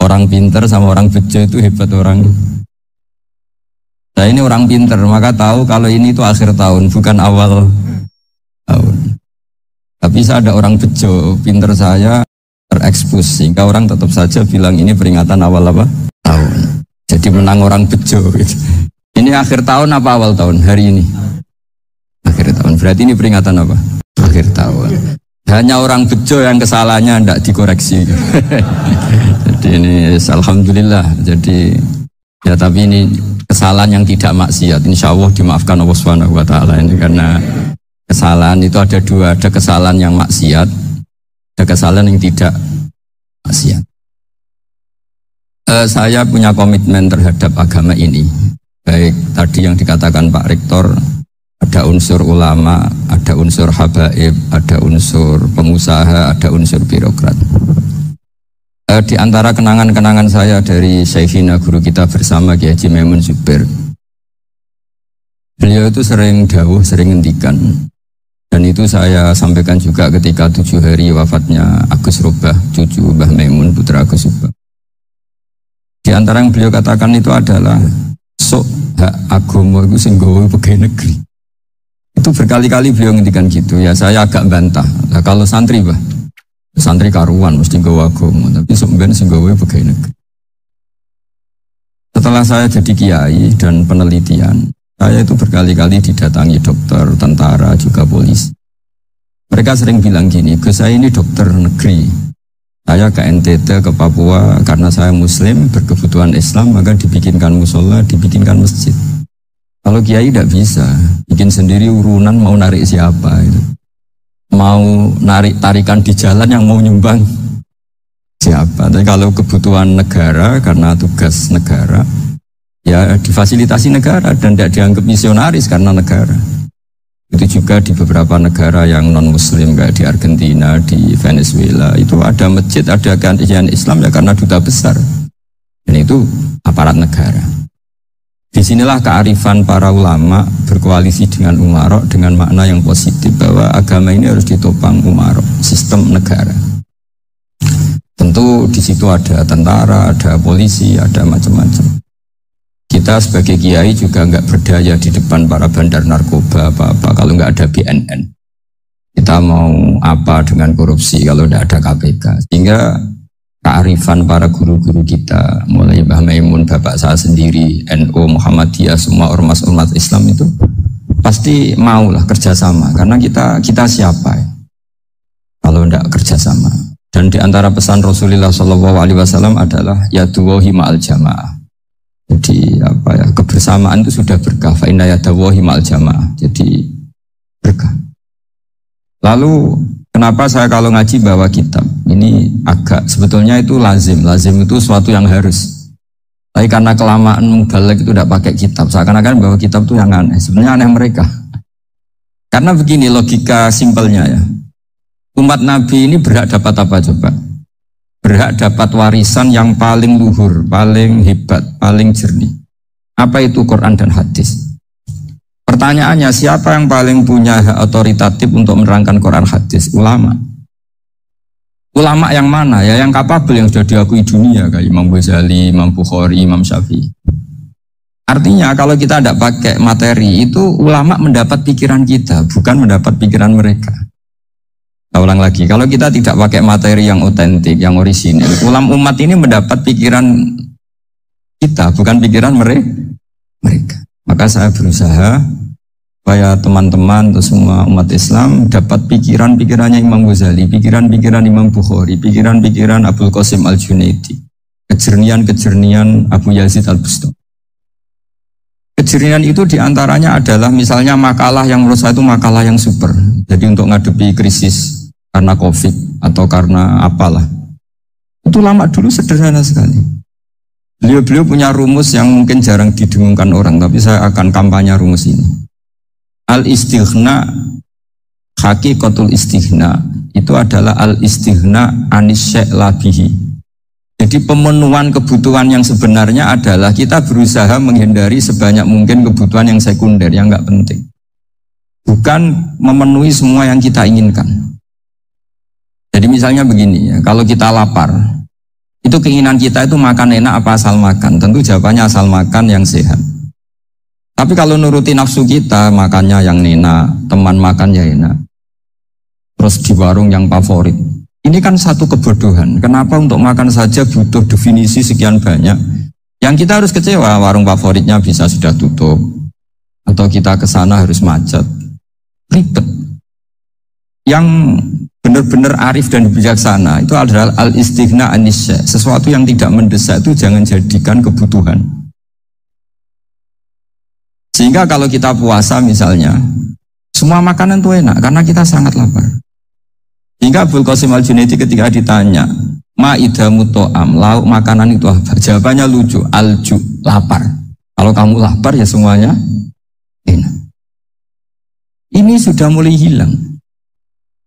Orang pinter sama orang bejo itu hebat orang. Saya ini orang pinter, maka tahu kalau ini itu akhir tahun, bukan awal tahun. Tapi saya ada orang bejo, pinter saya terekspos, sehingga orang tetap saja bilang ini peringatan awal apa? Tahun. Jadi menang orang bejo. Gitu. Ini akhir tahun apa awal tahun? Hari ini? Akhir tahun. Berarti ini peringatan apa? Akhir tahun. Hanya orang bejo yang kesalahannya tidak dikoreksi. Jadi ini alhamdulillah. Jadi ya tapi ini kesalahan yang tidak maksiat. Insya Allah dimaafkan Allah Subhanahu Wa Taala ini karena kesalahan itu ada dua. Ada kesalahan yang maksiat, ada kesalahan yang tidak maksiat. Saya punya komitmen terhadap agama ini. Baik tadi yang dikatakan Pak Rektor. Ada unsur ulama, ada unsur habaib, ada unsur pengusaha, ada unsur birokrat. Di antara kenangan-kenangan saya dari Syekhina guru kita bersama Kiai Haji Maimun Zubair, beliau itu sering dawuh, sering ngendikan, dan itu saya sampaikan juga ketika 7 hari wafatnya Agus Robah, cucu Mbah Maimun, putra Agus Robah. Di antara yang beliau katakan itu adalah sok hak agama itu sing gawe pegawai negeri. Itu berkali-kali beliau ngendikan gitu ya, saya agak bantah. Nah, kalau santri bah, santri karuan mesti gawa agama, tapi sebenarnya sing gawe pegawai negeri. Setelah saya jadi kiai dan penelitian, saya itu berkali-kali didatangi dokter, tentara, juga polisi. Mereka sering bilang gini, Gus saya ini dokter negeri. Saya ke NTT, ke Papua, karena saya muslim, berkebutuhan Islam, maka dibikinkan musola, dibikinkan masjid. Kalau kiai tidak bisa, bikin sendiri urunan mau narik siapa itu. Mau narik tarikan di jalan yang mau nyumbang siapa. Tapi kalau kebutuhan negara karena tugas negara, ya difasilitasi negara dan tidak dianggap misionaris karena negara. Itu juga di beberapa negara yang non muslim kayak di Argentina, di Venezuela, itu ada masjid, ada kajian Islam ya karena duta besar. Dan itu aparat negara. Disinilah kearifan para ulama berkoalisi dengan umarok dengan makna yang positif bahwa agama ini harus ditopang umarok, sistem negara. Tentu di situ ada tentara, ada polisi, ada macam-macam. Kita sebagai kiai juga nggak berdaya di depan para bandar narkoba apa-apa kalau nggak ada BNN. Kita mau apa dengan korupsi kalau tidak ada KPK? Sehingga kearifan para guru-guru kita, mulai Mbah Maimun, bapak saya sendiri, NU, Muhammadiyah, semua ormas-ormas Islam itu pasti maulah kerjasama. Karena kita siapa ya? Kalau tidak kerjasama. Dan di antara pesan Rasulullah SAW adalah yaduwahi ma'al jamaah. Jadi apa ya, kebersamaan itu sudah berkah. Fa inna yadawahi ma'al jamaah. Jadi berkah. Lalu kenapa saya kalau ngaji bawa kitab? Ini agak sebetulnya itu lazim. Lazim itu suatu yang harus. Tapi karena kelamaan mubalek itu tidak pakai kitab. Seakan-akan bawa kitab itu yang aneh. Sebenarnya aneh mereka. Karena begini logika simpelnya ya. Umat Nabi ini berhak dapat apa coba? Berhak dapat warisan yang paling luhur, paling hebat, paling jernih. Apa itu Quran dan hadis? Pertanyaannya, siapa yang paling punya hak otoritatif untuk menerangkan Quran hadis? Ulama. Ulama yang mana? Ya yang kapabel, yang sudah diakui dunia kayak Imam Ghazali, Imam Bukhari, Imam Syafi'i. Artinya kalau kita tidak pakai materi itu ulama mendapat pikiran kita, bukan mendapat pikiran mereka. Saya ulang lagi, kalau kita tidak pakai materi yang otentik, yang orisinil, ulama umat ini mendapat pikiran kita, bukan pikiran mereka. Maka saya berusaha supaya teman-teman atau semua umat Islam dapat pikiran-pikirannya Imam Ghazali, pikiran-pikiran Imam Bukhari, pikiran-pikiran Abdul Qasim Al-Junaidi, kejernian-kejernian Abu Yazid Al-Bustami. Kejernian itu diantaranya adalah misalnya makalah yang menurut saya itu makalah yang super. Jadi untuk ngadepi krisis karena COVID atau karena apalah. Itu lama dulu sederhana sekali. Beliau-beliau punya rumus yang mungkin jarang didengungkan orang, tapi saya akan kampanye rumus ini. Al-istighna, haqiqatul istighna, itu adalah al-istighna anis syai' labihi. Jadi pemenuhan kebutuhan yang sebenarnya adalah kita berusaha menghindari sebanyak mungkin kebutuhan yang sekunder, yang enggak penting. Bukan memenuhi semua yang kita inginkan. Jadi misalnya begini ya, kalau kita lapar, Itu keinginan kita itu makan enak apa asal makan? Tentu jawabannya asal makan yang sehat. Tapi kalau nuruti nafsu kita, makannya yang enak, teman makan ya enak. Terus di warung yang favorit. Ini kan satu kebodohan. Kenapa untuk makan saja butuh definisi sekian banyak? Yang kita harus kecewa, warung favoritnya bisa sudah tutup. Atau kita ke sana harus macet. Ribet. Yang benar-benar arif dan bijaksana itu adalah al-istighna anisya. Sesuatu yang tidak mendesak itu jangan jadikan kebutuhan. Sehingga kalau kita puasa misalnya, semua makanan itu enak karena kita sangat lapar. Hingga Abul Qasim Al-Junaidi ketika ditanya, ma'idamu to'am, lauk makanan itu apa? Jawabannya lucu, alju, lapar. Kalau kamu lapar ya semuanya enak. Ini sudah mulai hilang.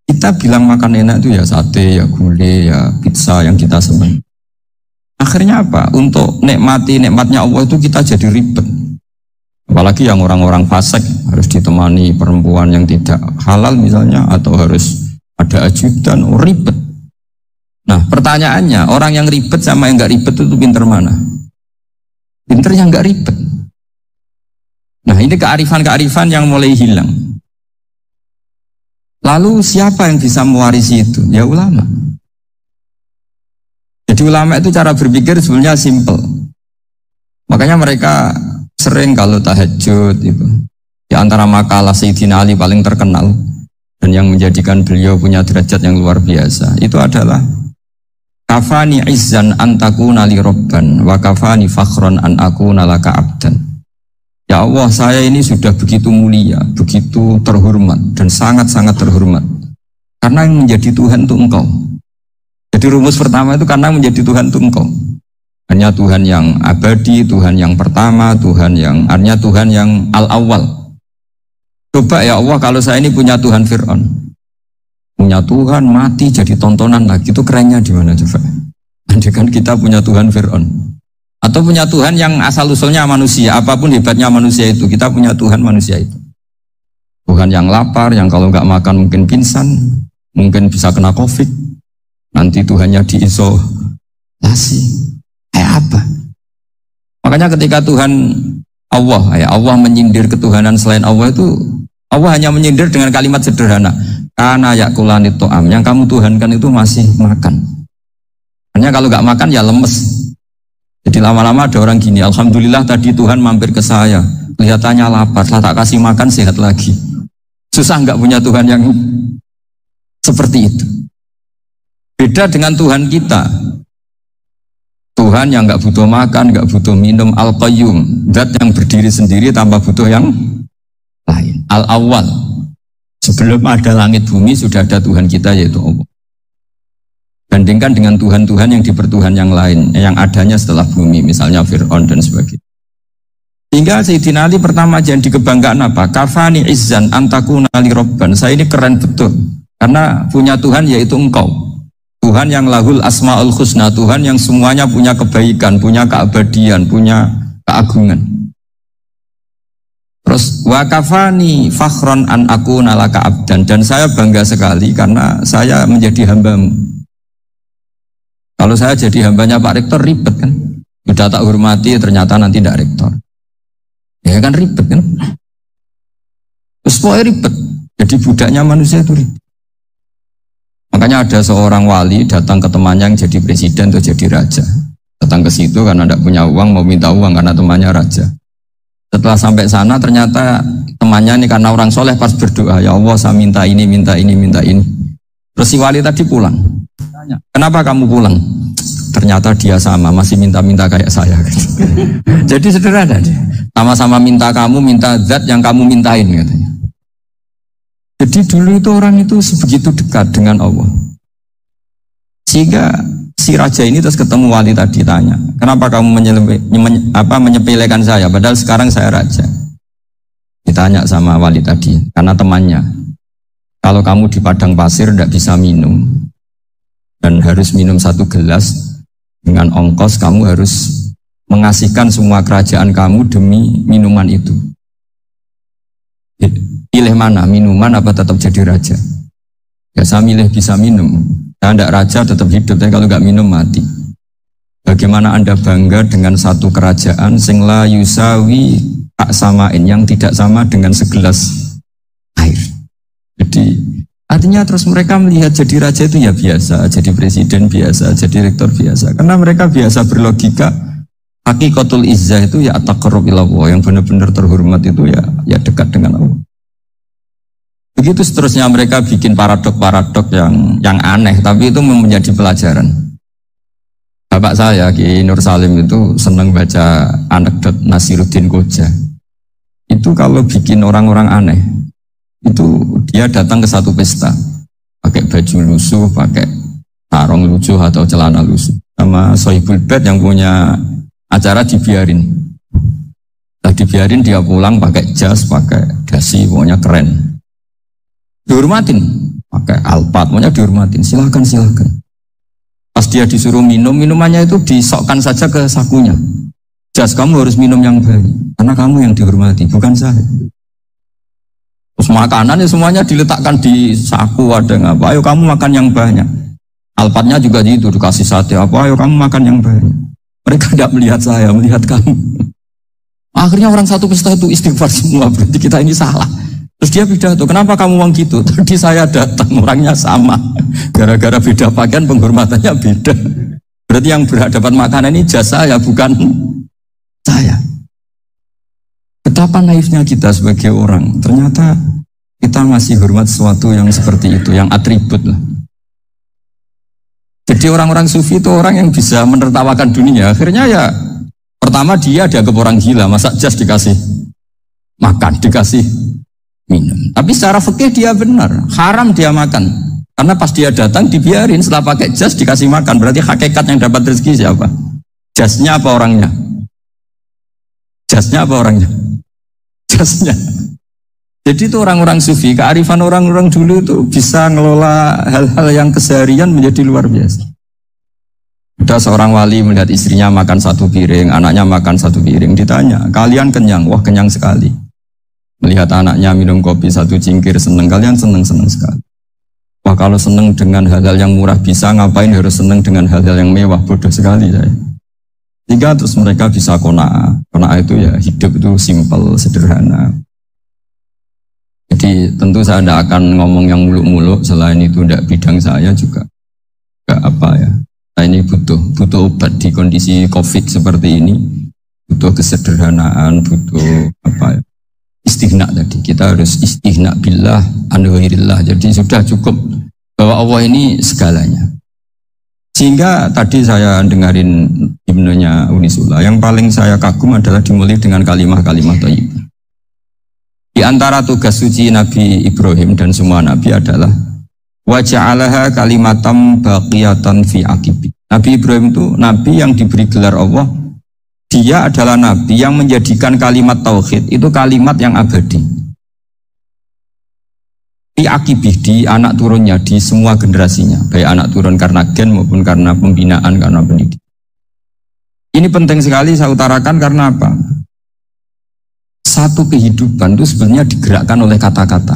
Kita bilang makan enak itu ya sate, ya gulai, ya pizza yang kita senang. Akhirnya apa? Untuk nikmatnya Allah itu kita jadi ribet. Apalagi yang orang-orang fasik harus ditemani perempuan yang tidak halal misalnya, atau harus ada ajudan, ribet. Nah pertanyaannya, orang yang ribet sama yang nggak ribet itu pinter mana? Pinter yang nggak ribet. Nah ini kearifan-kearifan yang mulai hilang. Lalu siapa yang bisa mewarisi itu? Ya ulama. Jadi ulama itu cara berpikir sebenarnya simple. Makanya mereka sering kalau tahajud itu, di antara makalah Sayyidina Ali paling terkenal dan yang menjadikan beliau punya derajat yang luar biasa itu adalah kafani izzan antakuna li robban wa kafani fakhron an akuna laka abdan. Ya Allah, saya ini sudah begitu mulia, begitu terhormat dan sangat-sangat terhormat karena yang menjadi Tuhan itu Engkau. Jadi rumus pertama itu karena menjadi Tuhan itu Engkau. Hanya Tuhan yang abadi, Tuhan yang pertama, Tuhan yang al-awwal. Coba ya Allah, kalau saya ini punya Tuhan Fir'aun, punya Tuhan mati jadi tontonan lagi, itu kerennya di mana coba? Andai kan kita punya Tuhan Fir'aun, atau punya Tuhan yang asal usulnya manusia, apapun hebatnya manusia itu, kita punya Tuhan manusia itu. Tuhan yang lapar, yang kalau nggak makan mungkin pingsan, mungkin bisa kena COVID, nanti Tuhannya diisolasi. Kayak apa? Makanya ketika Tuhan Allah menyindir ketuhanan selain Allah itu, Allah hanya menyindir dengan kalimat sederhana, karena yakulanit to'am, yang kamu tuhankan itu masih makan. Hanya kalau nggak makan ya lemes. Jadi lama-lama ada orang gini, alhamdulillah tadi Tuhan mampir ke saya, kelihatannya lapar, setelah tak kasih makan sehat lagi. Susah nggak punya Tuhan yang seperti itu. Beda dengan Tuhan kita. Tuhan yang nggak butuh makan, nggak butuh minum, Al-Qayyum, zat yang berdiri sendiri tanpa butuh yang lain. Al-Awwal, sebelum ada langit bumi sudah ada Tuhan kita yaitu Allah. Bandingkan dengan Tuhan-Tuhan yang dipertuhan yang lain, yang adanya setelah bumi, misalnya Fir'aun dan sebagainya. Hingga Sayyidina Ali pertama jadi kebanggaan apa? Kafani izzan antakuna li robban. Saya ini keren betul, karena punya Tuhan yaitu Engkau. Tuhan yang lahul asma'ul husna, Tuhan yang semuanya punya kebaikan, punya keabadian, punya keagungan. Terus wa kafani fakhron an akuna laka abdan, dan saya bangga sekali karena saya menjadi hambamu. Kalau saya jadi hambanya Pak Rektor ribet kan, sudah tak hormati ternyata nanti tidak rektor, ya kan ribet kan. Terus pokoknya ribet, jadi budaknya manusia itu ribet. Makanya ada seorang wali datang ke temannya yang jadi presiden atau jadi raja. Datang ke situ karena tidak punya uang, mau minta uang karena temannya raja. Setelah sampai sana ternyata temannya ini karena orang soleh pas berdoa, ya Allah saya minta ini, minta ini, minta ini. Terus si wali tadi pulang. Tanya, kenapa kamu pulang? Ternyata dia sama, masih minta-minta kayak saya. Jadi sederhana dia. Sama-sama minta kamu, minta zat yang kamu mintain katanya. Jadi dulu itu orang itu sebegitu dekat dengan Allah. Sehingga si raja ini terus ketemu wali tadi tanya, kenapa kamu menyepelekan saya padahal sekarang saya raja? Ditanya sama wali tadi, karena temannya. Kalau kamu di padang pasir tidak bisa minum dan harus minum 1 gelas, dengan ongkos kamu harus mengasihkan semua kerajaan kamu demi minuman itu. Pilih mana, minuman apa tetap jadi raja? Ya saya milih bisa minum. Saya tidak raja tetap hidup, tapi kalau nggak minum mati. Bagaimana Anda bangga dengan satu kerajaan sing la yusawi tak samain, yang tidak sama dengan segelas air. Jadi artinya terus mereka melihat jadi raja itu ya biasa, jadi presiden biasa, jadi rektor biasa. Karena mereka biasa berlogika, hakikatul izzah itu ya taqarrub ila Allah, yang benar-benar terhormat itu ya dekat dengan Allah. Begitu seterusnya mereka bikin paradok-paradok yang aneh, tapi itu menjadi pelajaran. Bapak saya, Ki Nur Salim itu senang baca anekdot Nasiruddin Koja. Itu kalau bikin orang-orang aneh, itu dia datang ke satu pesta, pakai baju lusuh, pakai sarung lusuh atau celana lusuh. Sama Sohibul Bait yang punya acara dibiarin. Nah, dibiarin dia pulang pakai jas, pakai dasi, pokoknya keren. Dihormatin, pakai alpat, pokoknya dihormatin. Silakan. Pas dia disuruh minum, minumannya itu disokkan saja ke sakunya. Jas, kamu harus minum yang banyak, karena kamu yang dihormati, bukan saya. Terus makanan ya semuanya diletakkan di saku, ada yang apa, ayo kamu makan yang banyak. Alpatnya juga gitu, dikasih sate, apa, ayo kamu makan yang banyak. Mereka tidak melihat saya, melihat kamu. Akhirnya orang satu pesta itu istighfar semua, berarti kita ini salah. Terus dia pidato, kenapa kamu uang gitu? Tadi saya datang, orangnya sama. Gara-gara beda pakaian, penghormatannya beda. Berarti yang berhak dapat makanan ini jasa ya, bukan saya. Betapa naifnya kita sebagai orang. Ternyata kita masih hormat sesuatu yang seperti itu, yang atribut lah. Jadi orang-orang sufi itu orang yang bisa menertawakan dunia. Akhirnya ya, pertama dia dianggap orang gila, masa jas dikasih makan, dikasih minum. Tapi secara fikih dia benar, haram dia makan. Karena pas dia datang dibiarin, setelah pakai jas dikasih makan. Berarti hakikat yang dapat rezeki siapa? Jasnya apa orangnya? Jasnya apa orangnya? Jasnya. Jadi itu orang-orang sufi, kearifan orang-orang dulu itu bisa ngelola hal-hal yang keseharian menjadi luar biasa. Ada seorang wali melihat istrinya makan satu piring, anaknya makan satu piring. Ditanya, kalian kenyang? Wah, kenyang sekali. Melihat anaknya minum kopi satu cingkir, seneng. Kalian seneng sekali. Wah, kalau seneng dengan hal-hal yang murah bisa, ngapain harus seneng dengan hal-hal yang mewah? Bodoh sekali saya. Sehingga terus mereka bisa qanaah. Qanaah itu ya hidup itu simpel, sederhana. Jadi tentu saya tidak akan ngomong yang muluk-muluk, selain itu tidak bidang saya juga. Gak apa ya. Nah, ini butuh obat di kondisi COVID seperti ini. Butuh kesederhanaan, butuh apa ya. Istighna tadi, kita harus istighna billah an ghairillah. Jadi sudah cukup bahwa Allah ini segalanya. Sehingga tadi saya dengarin himnenya Unisula, yang paling saya kagum adalah dimulai dengan kalimat-kalimat thayyibah. Di antara tugas suci Nabi Ibrahim dan semua nabi adalah wa ja'alaha kalimatam baqiyatan fi aqibi. Nabi Ibrahim itu nabi yang diberi gelar Allah. Dia adalah nabi yang menjadikan kalimat tauhid itu kalimat yang abadi. Di akibih, di anak turunnya, di semua generasinya, baik anak turun karena gen maupun karena pembinaan, karena pendidikan. Ini penting sekali saya utarakan karena apa? Satu kehidupan itu sebenarnya digerakkan oleh kata-kata,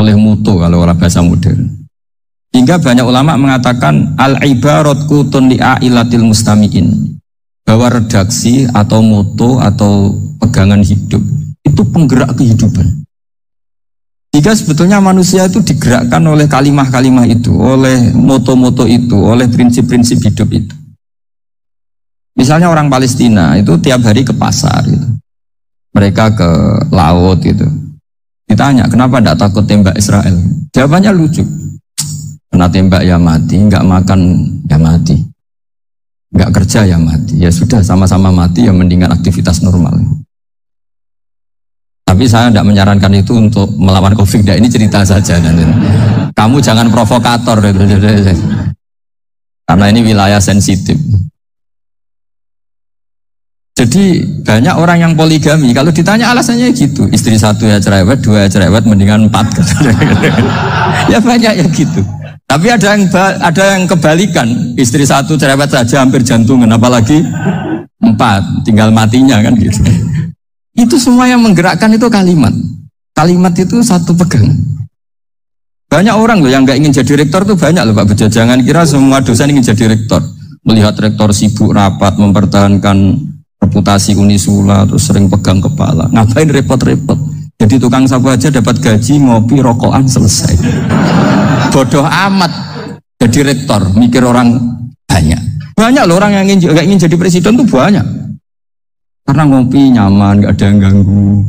oleh mutu kalau orang bahasa modern. Hingga banyak ulama mengatakan al-ibarat kutun li'ailatil mustami'in, bahwa redaksi atau moto atau pegangan hidup itu penggerak kehidupan. Jika sebetulnya manusia itu digerakkan oleh kalimah-kalimah itu, oleh moto-moto itu, oleh prinsip-prinsip hidup itu. Misalnya orang Palestina itu tiap hari ke pasar gitu. Mereka ke laut gitu. Ditanya, kenapa tidak takut tembak Israel? Jawabannya lucu. Kena tembak ya mati, nggak makan ya mati. Nggak kerja ya mati, ya sudah sama-sama mati ya mendingan aktivitas normal. Tapi saya tidak menyarankan itu untuk melawan konflik. Ini cerita saja. Kamu jangan provokator, karena ini wilayah sensitif. Jadi banyak orang yang poligami, kalau ditanya alasannya gitu, istri satu ya cerewet, dua ya cerewet, mendingan 4. Ya banyak ya gitu. Tapi ada yang kebalikan, istri satu cerewet saja hampir jantungan, apalagi 4, tinggal matinya kan gitu. Itu semua yang menggerakkan itu kalimat. Kalimat itu satu pegang. Banyak orang loh yang nggak ingin jadi rektor tuh banyak loh Pak Bejo. Jangan kira semua dosen ingin jadi rektor. melihat rektor sibuk rapat mempertahankan reputasi Unisula, terus sering pegang kepala. Ngapain repot-repot? Jadi tukang sapu aja dapat gaji, ngopi, rokokan, selesai. Bodoh amat jadi rektor, mikir orang banyak. Banyak loh orang yang ingin jadi presiden tuh banyak. Karena ngopi nyaman, gak ada yang ganggu.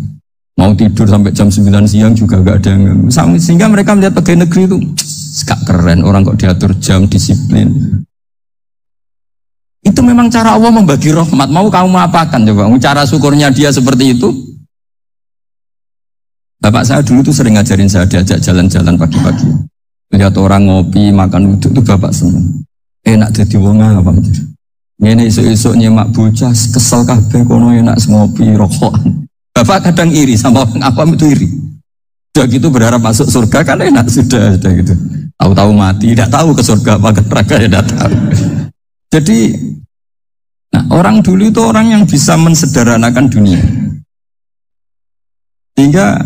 Mau tidur sampai jam 9 siang juga gak ada yang ganggu. Sehingga mereka melihat pegawai negeri itu gak keren, orang kok diatur jam, disiplin. Itu memang cara Allah membagi rahmat. Mau kamu apakan coba? Cara syukurnya dia seperti itu. Bapak saya dulu tuh sering ngajarin saya, diajak jalan-jalan pagi-pagi. Lihat orang ngopi, makan uduk, itu bapak seneng. Enak jadi wong apa mikir. Ngene esuk-esuk nyemak bocah kesel kabeh kono enak ngopi rokokan. Bapak kadang iri sama orang awam itu iri. Sudah gitu berharap masuk surga kan enak sudah gitu. Tahu-tahu mati, tidak tahu ke surga apa ke neraka ya tidak tahu. Jadi nah, orang dulu itu orang yang bisa mensederhanakan dunia. Sehingga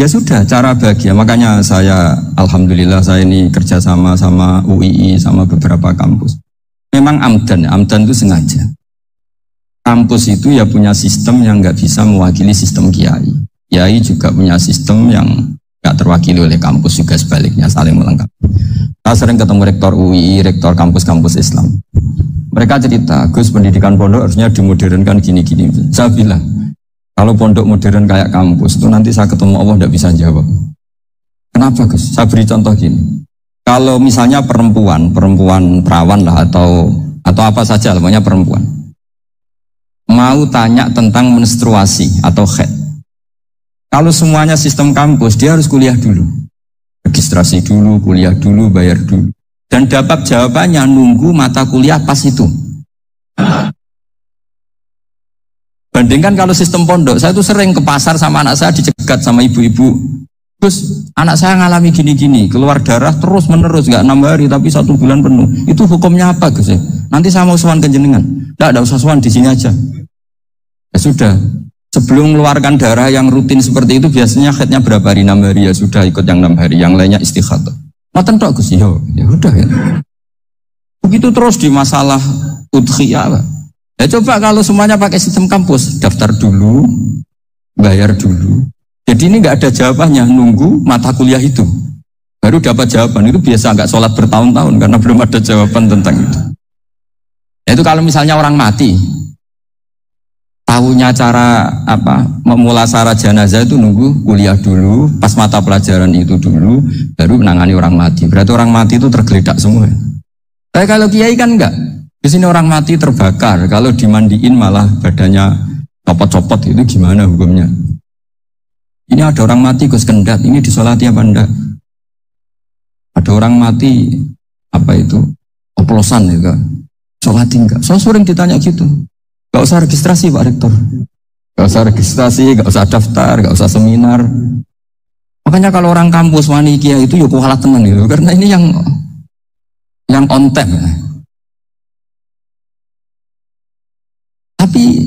ya sudah cara bahagia. Makanya saya alhamdulillah saya ini kerjasama sama UII sama beberapa kampus. Memang amdan itu sengaja. Kampus itu ya punya sistem yang nggak bisa mewakili sistem kiai. Kiai juga punya sistem yang nggak terwakili oleh kampus juga sebaliknya saling melengkapi. Saya sering ketemu rektor UII, rektor kampus-kampus Islam. Mereka cerita, Gus pendidikan pondok harusnya dimodernkan gini-gini. Saya bilang, kalau pondok modern kayak kampus itu nanti saya ketemu Allah tidak bisa jawab. Kenapa Gus? Saya beri contoh gini. Kalau misalnya perempuan perawan lah atau apa saja, namanya perempuan, mau tanya tentang menstruasi atau haid. Kalau semuanya sistem kampus, dia harus kuliah dulu. Registrasi dulu, kuliah dulu, bayar dulu. Dan dapat jawabannya nunggu mata kuliah pas itu. Bandingkan kalau sistem pondok, saya tuh sering ke pasar sama anak saya dicegat sama ibu-ibu. Terus anak saya ngalami gini-gini, keluar darah terus menerus, nggak 6 hari tapi 1 bulan penuh. Itu hukumnya apa Gus? Nanti saya mau sowan ke jenengan. Nggak usah sowan di sini aja. Ya sudah, sebelum mengeluarkan darah yang rutin seperti itu biasanya haidnya berapa hari? 6 hari ya sudah ikut yang 6 hari, yang lainnya istighatsah. Ngoten tok Gus, ya udah ya. Begitu terus di masalah udhiyah. Ya coba kalau semuanya pakai sistem kampus, daftar dulu, bayar dulu. Jadi ini nggak ada jawabannya, nunggu mata kuliah itu. Baru dapat jawaban, itu biasa nggak sholat bertahun-tahun karena belum ada jawaban tentang itu. Ya itu kalau misalnya orang mati, tahunya cara memulasara jenazah itu nunggu kuliah dulu, pas mata pelajaran itu dulu, baru menangani orang mati. Berarti orang mati itu tergeledak semua. Tapi kalau kiai kan enggak. Di sini orang mati terbakar, kalau dimandiin malah badannya copot-copot, itu gimana hukumnya? Ini ada orang mati Gus Kendat, ini disolati apa enggak? Ada orang mati oplosan juga, solati enggak? Saya sering ditanya gitu. Gak usah registrasi Pak Rektor, gak usah registrasi, gak usah daftar, gak usah seminar. Makanya kalau orang kampus wani kiai itu yuk kalah tenan gitu, karena ini yang on time. Tapi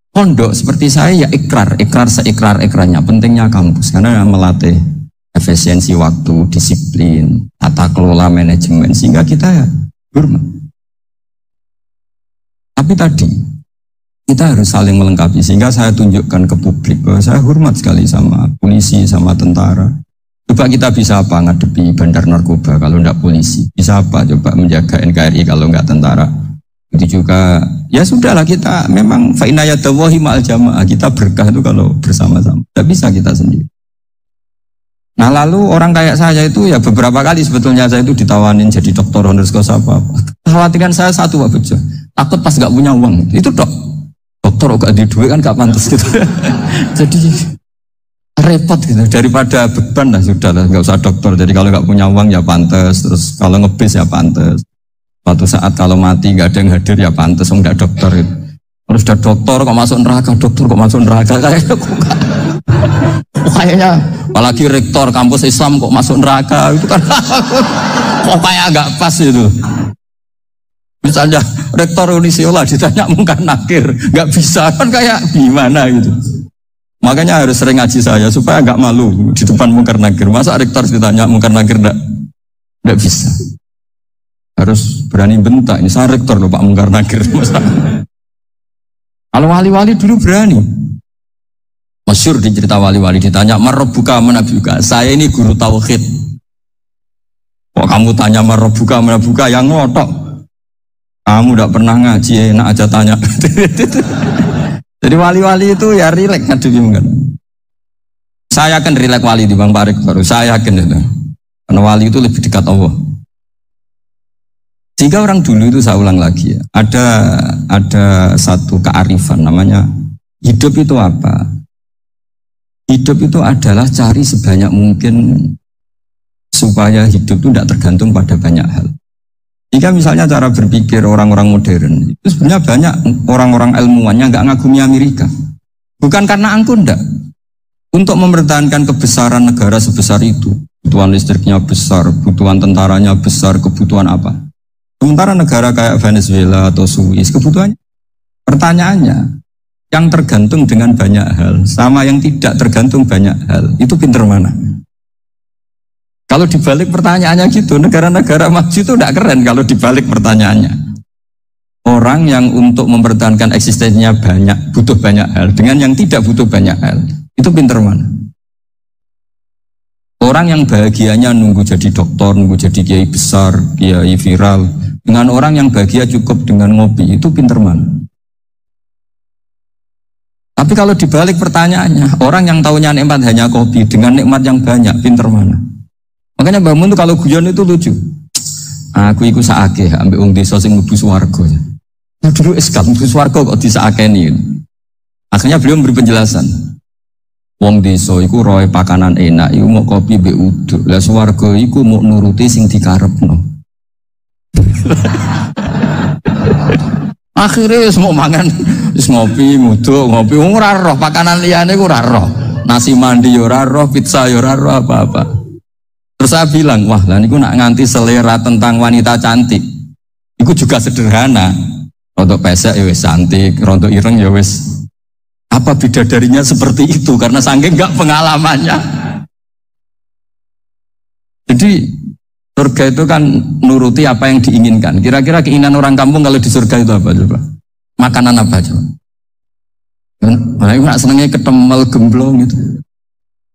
pondok seperti saya ya ikrar seikrar-ikrarnya. Pentingnya kampus karena melatih efisiensi waktu, disiplin, tata kelola manajemen sehingga kita ya hormat. Tapi tadi kita harus saling melengkapi sehingga saya tunjukkan ke publik bahwa saya hormat sekali sama polisi, sama tentara. Coba kita bisa apa ngadepi bandar narkoba kalau enggak polisi? Bisa apa coba menjaga NKRI kalau enggak tentara? Itu juga ya sudahlah kita memang fa inna yadallahi ma'al jamaah, kita berkah itu kalau bersama-sama. Tidak bisa kita sendiri. Nah lalu orang kayak saya itu ya beberapa kali sebetulnya saya itu ditawanin jadi doktor honoris causa apa. Kekhawatiran saya satu Pak Bejo, takut pas gak punya uang. Itu dokter gak di duit kan gak pantas gitu. Jadi repot gitu, daripada beban lah sudah lah, gak usah dokter. Jadi kalau gak punya uang ya pantas, terus kalau ngebis ya pantas. Suatu saat kalau mati gak ada yang hadir ya pantas, enggak dokter itu. Terus udah dokter kok masuk neraka, kayaknya apalagi rektor kampus Islam kok masuk neraka itu kan kok kayak agak pas itu. Misalnya rektor Unisiola ditanya mungkar nakir, nggak bisa kan kayak gimana gitu. Makanya harus sering ngaji saya supaya nggak malu di depan mungkar nakir. Masa rektor ditanya mungkar nakir nggak bisa. Harus berani bentak. Ini saya rektor loh Pak Mungkar Nakir. Kalau wali-wali dulu berani. Masyhur di cerita wali-wali ditanya, "Marabbuka manabuka?" Saya ini guru tauhid. Kok kamu tanya marabbuka manabuka yang ngotok? Kamu tidak pernah ngaji, enak aja tanya. Jadi wali-wali itu ya rileks kan. Saya akan rileks wali di Bang Parik baru. Saya yakin itu. Karena wali itu lebih dekat Allah. Sehingga orang dulu itu saya ulang lagi ya. Ada satu kearifan namanya hidup itu apa? Hidup itu adalah cari sebanyak mungkin supaya hidup itu tidak tergantung pada banyak hal. Jika misalnya cara berpikir orang-orang modern, itu sebenarnya banyak orang-orang ilmuwannya nggak ngagumi Amerika. Bukan karena angkuh enggak. Untuk mempertahankan kebesaran negara sebesar itu, kebutuhan listriknya besar, kebutuhan tentaranya besar, kebutuhan apa? Sementara negara kayak Venezuela atau Swiss, kebutuhannya, pertanyaannya, yang tergantung dengan banyak hal, sama yang tidak tergantung banyak hal, itu pinter mana? Kalau dibalik pertanyaannya gitu, negara-negara maju itu tidak keren kalau dibalik pertanyaannya. Orang yang untuk mempertahankan eksistensinya banyak, butuh banyak hal, dengan yang tidak butuh banyak hal, itu pinter mana? Orang yang bahagianya nunggu jadi dokter, nunggu jadi kiai besar, kiai viral, dengan orang yang bahagia cukup dengan ngopi, itu pinter mana? Tapi kalau dibalik pertanyaannya, orang yang tahunya nikmat hanya kopi, dengan nikmat yang banyak, pinter mana? Makanya Mbak Mun itu kalau guyon itu lucu. Aku ikut saake, ambil wong desa sing mlebu swarga. Nah dulu eskal mlebu swarga kok disakeni. Akhirnya beliau memberi penjelasan. Wong desa iku roe pakanan enak, iku mau kopi mbek uduk. Lah swarga iku mau nuruti sing dikarepno. Akhirnya semua mangan, wis ngopi, nguduk, ngopi, ora roh pakanan liyane ku ora roh. Nasi mandi yo ora roh, pizza yo ora roh apa-apa. Terus saya bilang, wah lah niku nak nganti selera tentang wanita cantik. Iku juga sederhana. Rontok pesek ya wis cantik, rontok ireng ya wis. Apa bidadarinya seperti itu karena saking enggak pengalamannya. Jadi surga itu kan nuruti apa yang diinginkan. Kira-kira keinginan orang kampung kalau di surga itu apa coba? Makanan apa coba? Nah, ibu nak senengnya ketemel gemblong gitu.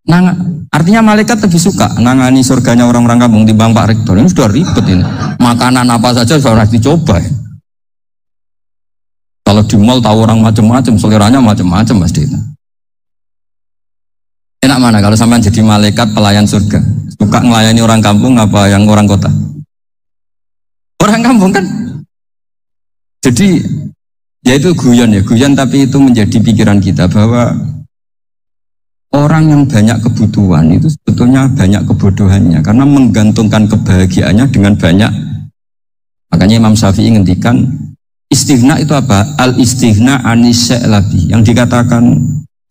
Nah, artinya malaikat lebih suka nangani surganya orang-orang kampung di Bang Pak Rektor. Ini sudah ribet ini. Makanan apa saja sudah dicoba. Ya. Kalau di mall tahu orang macam-macam, seleranya macam-macam pasti. Enak mana kalau sampai jadi malaikat pelayan surga? Suka melayani orang kampung apa yang orang kota? Orang kampung kan. Jadi ya itu guyon ya, guyon tapi itu menjadi pikiran kita bahwa orang yang banyak kebutuhan itu sebetulnya banyak kebodohannya karena menggantungkan kebahagiaannya dengan banyak. Makanya Imam Syafi'i ngendikan istighna itu apa? Al istighna anis sya'labi. Yang dikatakan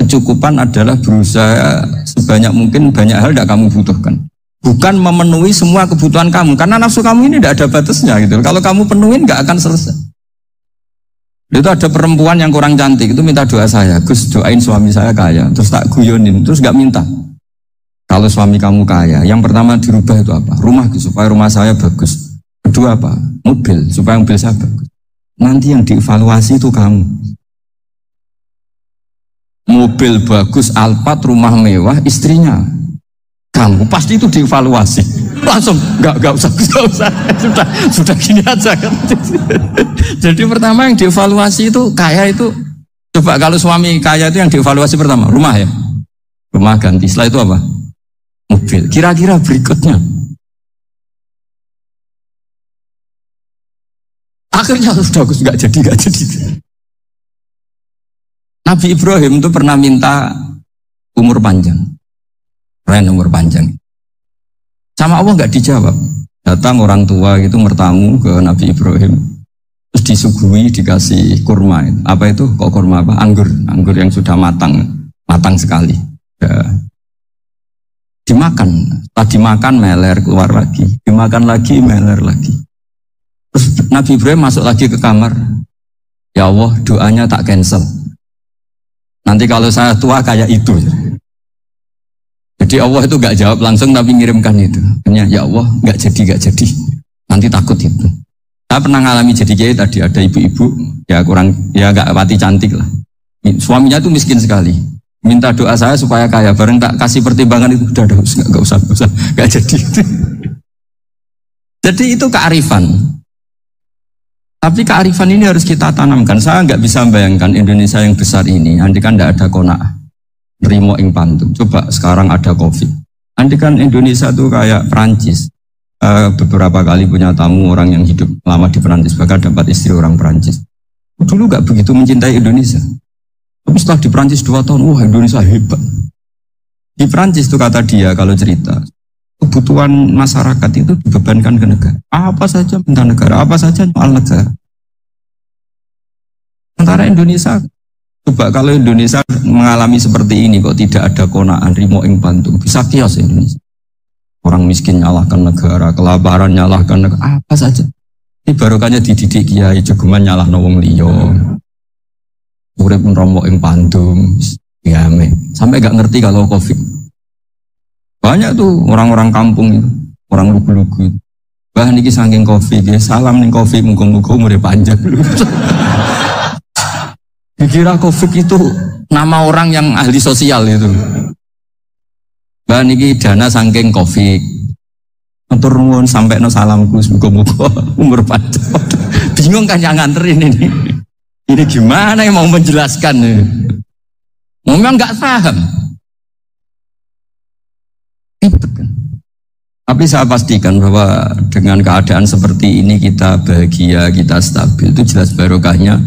kecukupan adalah berusaha sebanyak mungkin banyak hal tidak kamu butuhkan. Bukan memenuhi semua kebutuhan kamu karena nafsu kamu ini tidak ada batasnya gitu. Kalau kamu penuhin nggak akan selesai. Itu ada perempuan yang kurang cantik itu minta doa saya, Gus doain suami saya kaya, terus tak guyonin, terus gak minta. Kalau suami kamu kaya, yang pertama dirubah itu apa? Rumah Gus, supaya rumah saya bagus. Kedua apa? Mobil, supaya mobil saya bagus. Nanti yang dievaluasi itu kamu. Mobil bagus, Alphard, rumah mewah, istrinya. Kamu pasti itu dievaluasi. Langsung nggak usah sudah gini aja kan. Jadi pertama yang dievaluasi itu kaya itu coba kalau suami kaya itu yang dievaluasi pertama rumah ya, rumah ganti. Setelah itu apa? Mobil. Kira-kira berikutnya akhirnya sudah nggak jadi. Nabi Ibrahim itu pernah minta umur panjang, umur panjang. Sama Allah nggak dijawab. Datang orang tua gitu bertamu ke Nabi Ibrahim, terus disuguhi dikasih kurma. Apa itu? Kok kurma apa? Anggur yang sudah matang sekali. Ya. Dimakan, setelah dimakan meler keluar lagi, dimakan lagi meler lagi. Terus Nabi Ibrahim masuk lagi ke kamar. Ya Allah, doanya tak cancel. Nanti kalau saya tua kayak itu. Jadi Allah itu gak jawab langsung tapi ngirimkan itu. Hanya ya Allah gak jadi. Nanti takut itu. Saya pernah ngalami jadi kiai tadi, ada ibu-ibu ya kurang, ya gak pati cantik lah. Suaminya tuh miskin sekali. Minta doa saya supaya kaya, bareng tak kasih pertimbangan itu udah gak usah, gak jadi. Jadi itu kearifan. Tapi kearifan ini harus kita tanamkan. Saya nggak bisa membayangkan Indonesia yang besar ini, andai kan tidak ada qanaah, nerimo ing pantum. Coba sekarang ada Covid. Andai kan Indonesia tuh kayak Perancis. Beberapa kali punya tamu orang yang hidup lama di Perancis, bahkan dapat istri orang Perancis. Dulu nggak begitu mencintai Indonesia. Tapi setelah di Perancis 2 tahun, wah Indonesia hebat. Di Perancis tuh kata dia kalau cerita, kebutuhan masyarakat itu dibebankan ke negara. Apa saja minta negara, apa saja soal negara. Sementara Indonesia, coba kalau Indonesia mengalami seperti ini kok tidak ada qanaah rimo ing pantum, bisa kios Indonesia. Orang miskin nyalahkan negara, kelaparan nyalahkan negara, apa saja. Ini barokahnya dididik kiai, jogeman nyalahno wong liya. Urip nromo ing pantum, ya sampai gak ngerti kalau Covid. Banyak tuh orang-orang kampung itu, orang lugu-lugu. Bah niki saking Covid, ya salam ning Covid, muga-muga umure panjang. Dikira Covid itu nama orang yang ahli sosial itu. Bah niki dana saking Covid. Matur nuwun sampai no salamku, muga-muga umur panjang. Bingung kan yang nganterin ini. Ini gimana yang mau menjelaskan? Memang nggak paham. Tapi saya pastikan bahwa dengan keadaan seperti ini kita bahagia, kita stabil, itu jelas barokahnya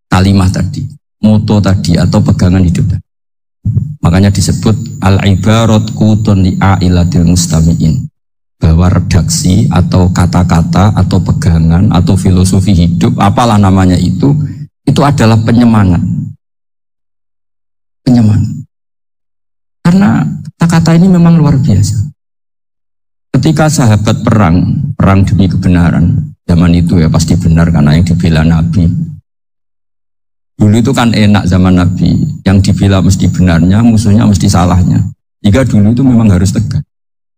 kalimah tadi, moto tadi atau pegangan hidup tadi. Makanya disebut al-ibarat qutun li ailatil mustami'in, bahwa redaksi atau kata-kata atau pegangan atau filosofi hidup, apalah namanya itu adalah penyemangat. Penyemangat. Karena kata-kata ini memang luar biasa. Ketika sahabat perang demi kebenaran, zaman itu ya pasti benar karena yang dibela Nabi. Dulu itu kan enak zaman Nabi, yang dibela mesti benarnya, musuhnya mesti salahnya. Jika dulu itu memang harus tegas.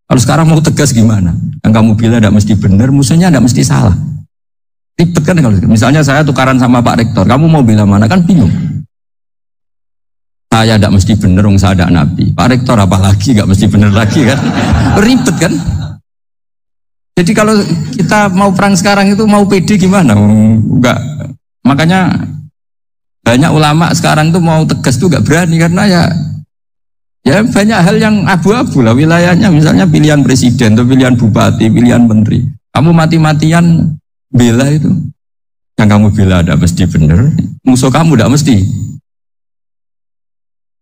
Kalau sekarang mau tegas gimana? Yang kamu bela tidak mesti benar, musuhnya tidak mesti salah. Ribet kan kalau misalnya saya tukaran sama Pak Rektor, kamu mau bela mana kan bingung. Saya tidak mesti benar, saya tidak Nabi. Pak Rektor apalagi nggak mesti benar lagi kan? Ribet kan? Jadi kalau kita mau perang sekarang itu mau pede gimana? Enggak. Makanya banyak ulama sekarang tuh mau tegas tuh nggak berani karena ya banyak hal yang abu-abu lah wilayahnya. Misalnya pilihan presiden atau pilihan bupati, pilihan menteri. Kamu mati-matian bela itu, yang kamu bela tidak mesti benar, musuh kamu tidak mesti.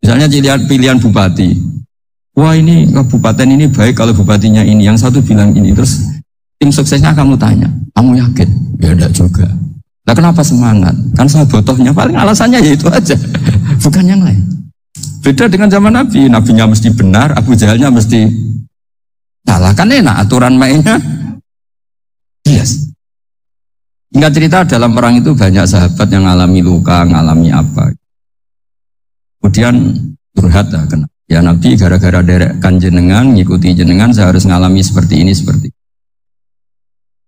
Misalnya pilihan bupati, wah ini kabupaten ini baik kalau bupatinya ini, yang satu bilang ini, terus tim suksesnya kamu tanya, kamu yakin? Ya tidak juga. Nah kenapa semangat? Kan saya botohnya, paling alasannya ya itu aja, bukan yang lain. Beda dengan zaman Nabi, Nabinya mesti benar, Abu Jahalnya mesti salah, kan enak aturan mainnya. Yes. Hingga cerita dalam perang itu banyak sahabat yang ngalami luka, ngalami apa. Kemudian curhat ya Nabi gara-gara derekkan jenengan, ngikuti jenengan, saya harus ngalami seperti ini, seperti ini.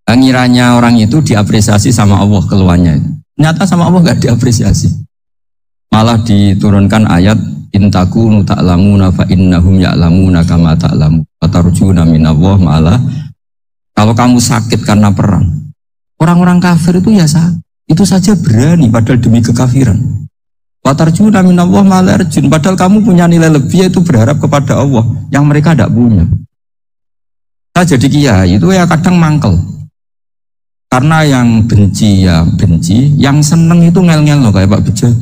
Ngiranya orang itu diapresiasi sama Allah keluarnya itu. Ternyata sama Allah gak diapresiasi. Malah diturunkan ayat intakunu ta'lamuna fa innahum ya'lamuna kama ta'lamu wa tarjuna minallah malah. Kalau kamu sakit karena perang, orang-orang kafir itu ya itu saja berani padahal demi kekafiran. Wa tarjuna minallah malah arjun, padahal kamu punya nilai lebih yaitu berharap kepada Allah yang mereka tidak punya. Saya jadi kiai itu ya kadang mangkel. Karena yang benci ya benci, yang seneng itu ngel-ngel loh kayak Pak Bejo.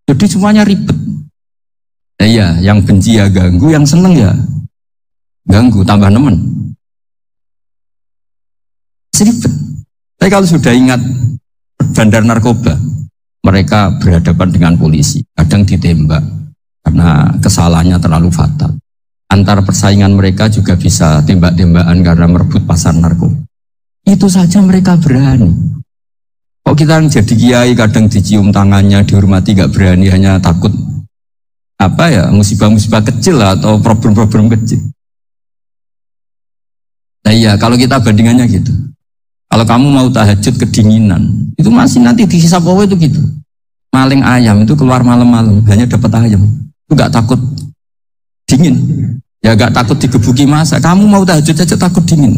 Jadi semuanya ribet. Nah, iya, yang benci ya ganggu, yang seneng ya ganggu, tambah nemen. Ribet. Tapi kalau sudah ingat bandar narkoba, mereka berhadapan dengan polisi, kadang ditembak karena kesalahannya terlalu fatal. Antar persaingan mereka juga bisa tembak-tembakan karena merebut pasar narkoba. Itu saja mereka berani. Kok kita yang jadi kiai kadang dicium tangannya, dihormati gak berani, hanya takut apa ya, musibah-musibah kecil lah, atau problem-problem kecil. Nah iya, kalau kita bandingannya gitu. Kalau kamu mau tahajud kedinginan, itu masih nanti dihisab Allah itu gitu. Maling ayam itu keluar malam-malam, hanya dapat ayam. Itu gak takut dingin. Ya gak takut digebuki masa. Kamu mau tahajud aja takut dingin.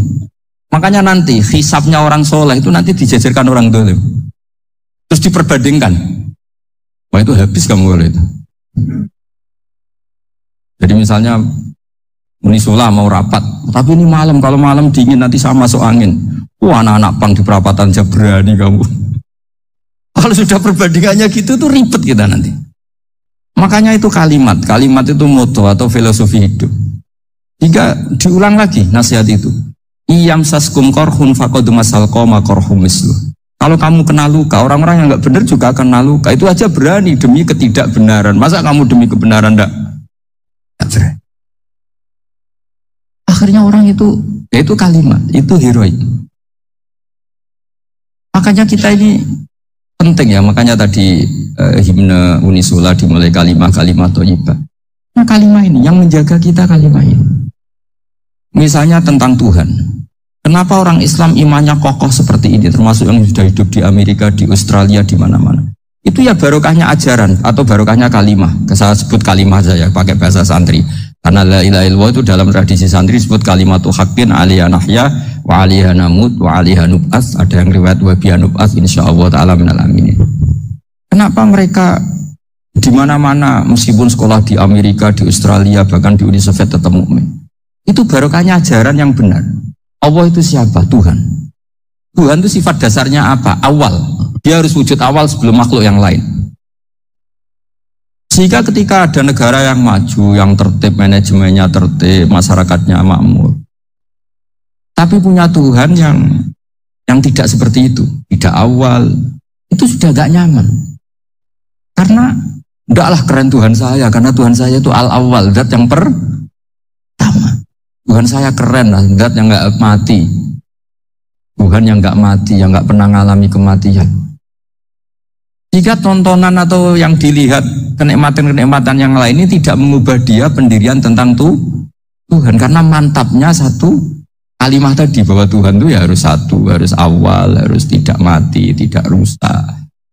Makanya nanti hisabnya orang soleh itu nanti dijajarkan orang dolim. Terus diperbandingkan. Wah itu habis kamu oleh itu. Jadi misalnya Unisula mau rapat, tapi ini malam, kalau malam dingin nanti sama masuk angin. Wah anak-anak pang di perapatan aja berani kamu. Kalau sudah perbandingannya gitu tuh ribet kita nanti. Makanya itu kalimat itu moto atau filosofi hidup. Jika diulang lagi nasihat itu, iyam saskum korhun fakodu masal koma korhum mislu. Kalau kamu kena luka, orang-orang yang nggak benar juga akan kena luka. Itu aja berani demi ketidakbenaran. Masa kamu demi kebenaran enggak berani? Akhirnya orang itu, ya itu kalimat, itu heroik. Makanya kita ini penting ya, makanya tadi himne Unisula dimulai kalimat-kalimat thayyibah. Nah kalimat ini yang menjaga kita kalimat ini. Misalnya tentang Tuhan. Kenapa orang Islam imannya kokoh seperti ini, termasuk yang sudah hidup di Amerika, di Australia, di mana-mana. Itu ya barokahnya ajaran atau barokahnya kalimah. Saya sebut kalimah saja pakai bahasa santri. Karena la ilaha illallah itu dalam tradisi santri disebut kalimatu haqqin alaiha nahya wa alaiha namut wa alaiha nub'ats. Ada yang riwayat wa biha nub'ats insyaallah taala minal aminin. Kenapa mereka di mana-mana meskipun sekolah di Amerika, di Australia, bahkan di Uni Soviet tetap mukmin? Itu barokahnya ajaran yang benar. Allah itu siapa? Tuhan. Tuhan itu sifat dasarnya apa? Awal. Dia harus wujud awal sebelum makhluk yang lain. Sehingga ketika ada negara yang maju, yang tertib, manajemennya tertib, masyarakatnya makmur, tapi punya Tuhan yang tidak seperti itu, tidak awal, itu sudah gak nyaman. Karena ndaklah keren Tuhan saya, karena Tuhan saya itu al-awwal, zat yang pertama. Tuhan saya keren lah, zat yang gak mati. Tuhan yang gak mati, yang gak pernah mengalami kematian. Jika tontonan atau yang dilihat kenikmatan-kenikmatan yang lain ini tidak mengubah dia pendirian tentang Tuhan, karena mantapnya satu kalimat tadi bahwa Tuhan itu ya harus satu, harus awal, harus tidak mati, tidak rusak,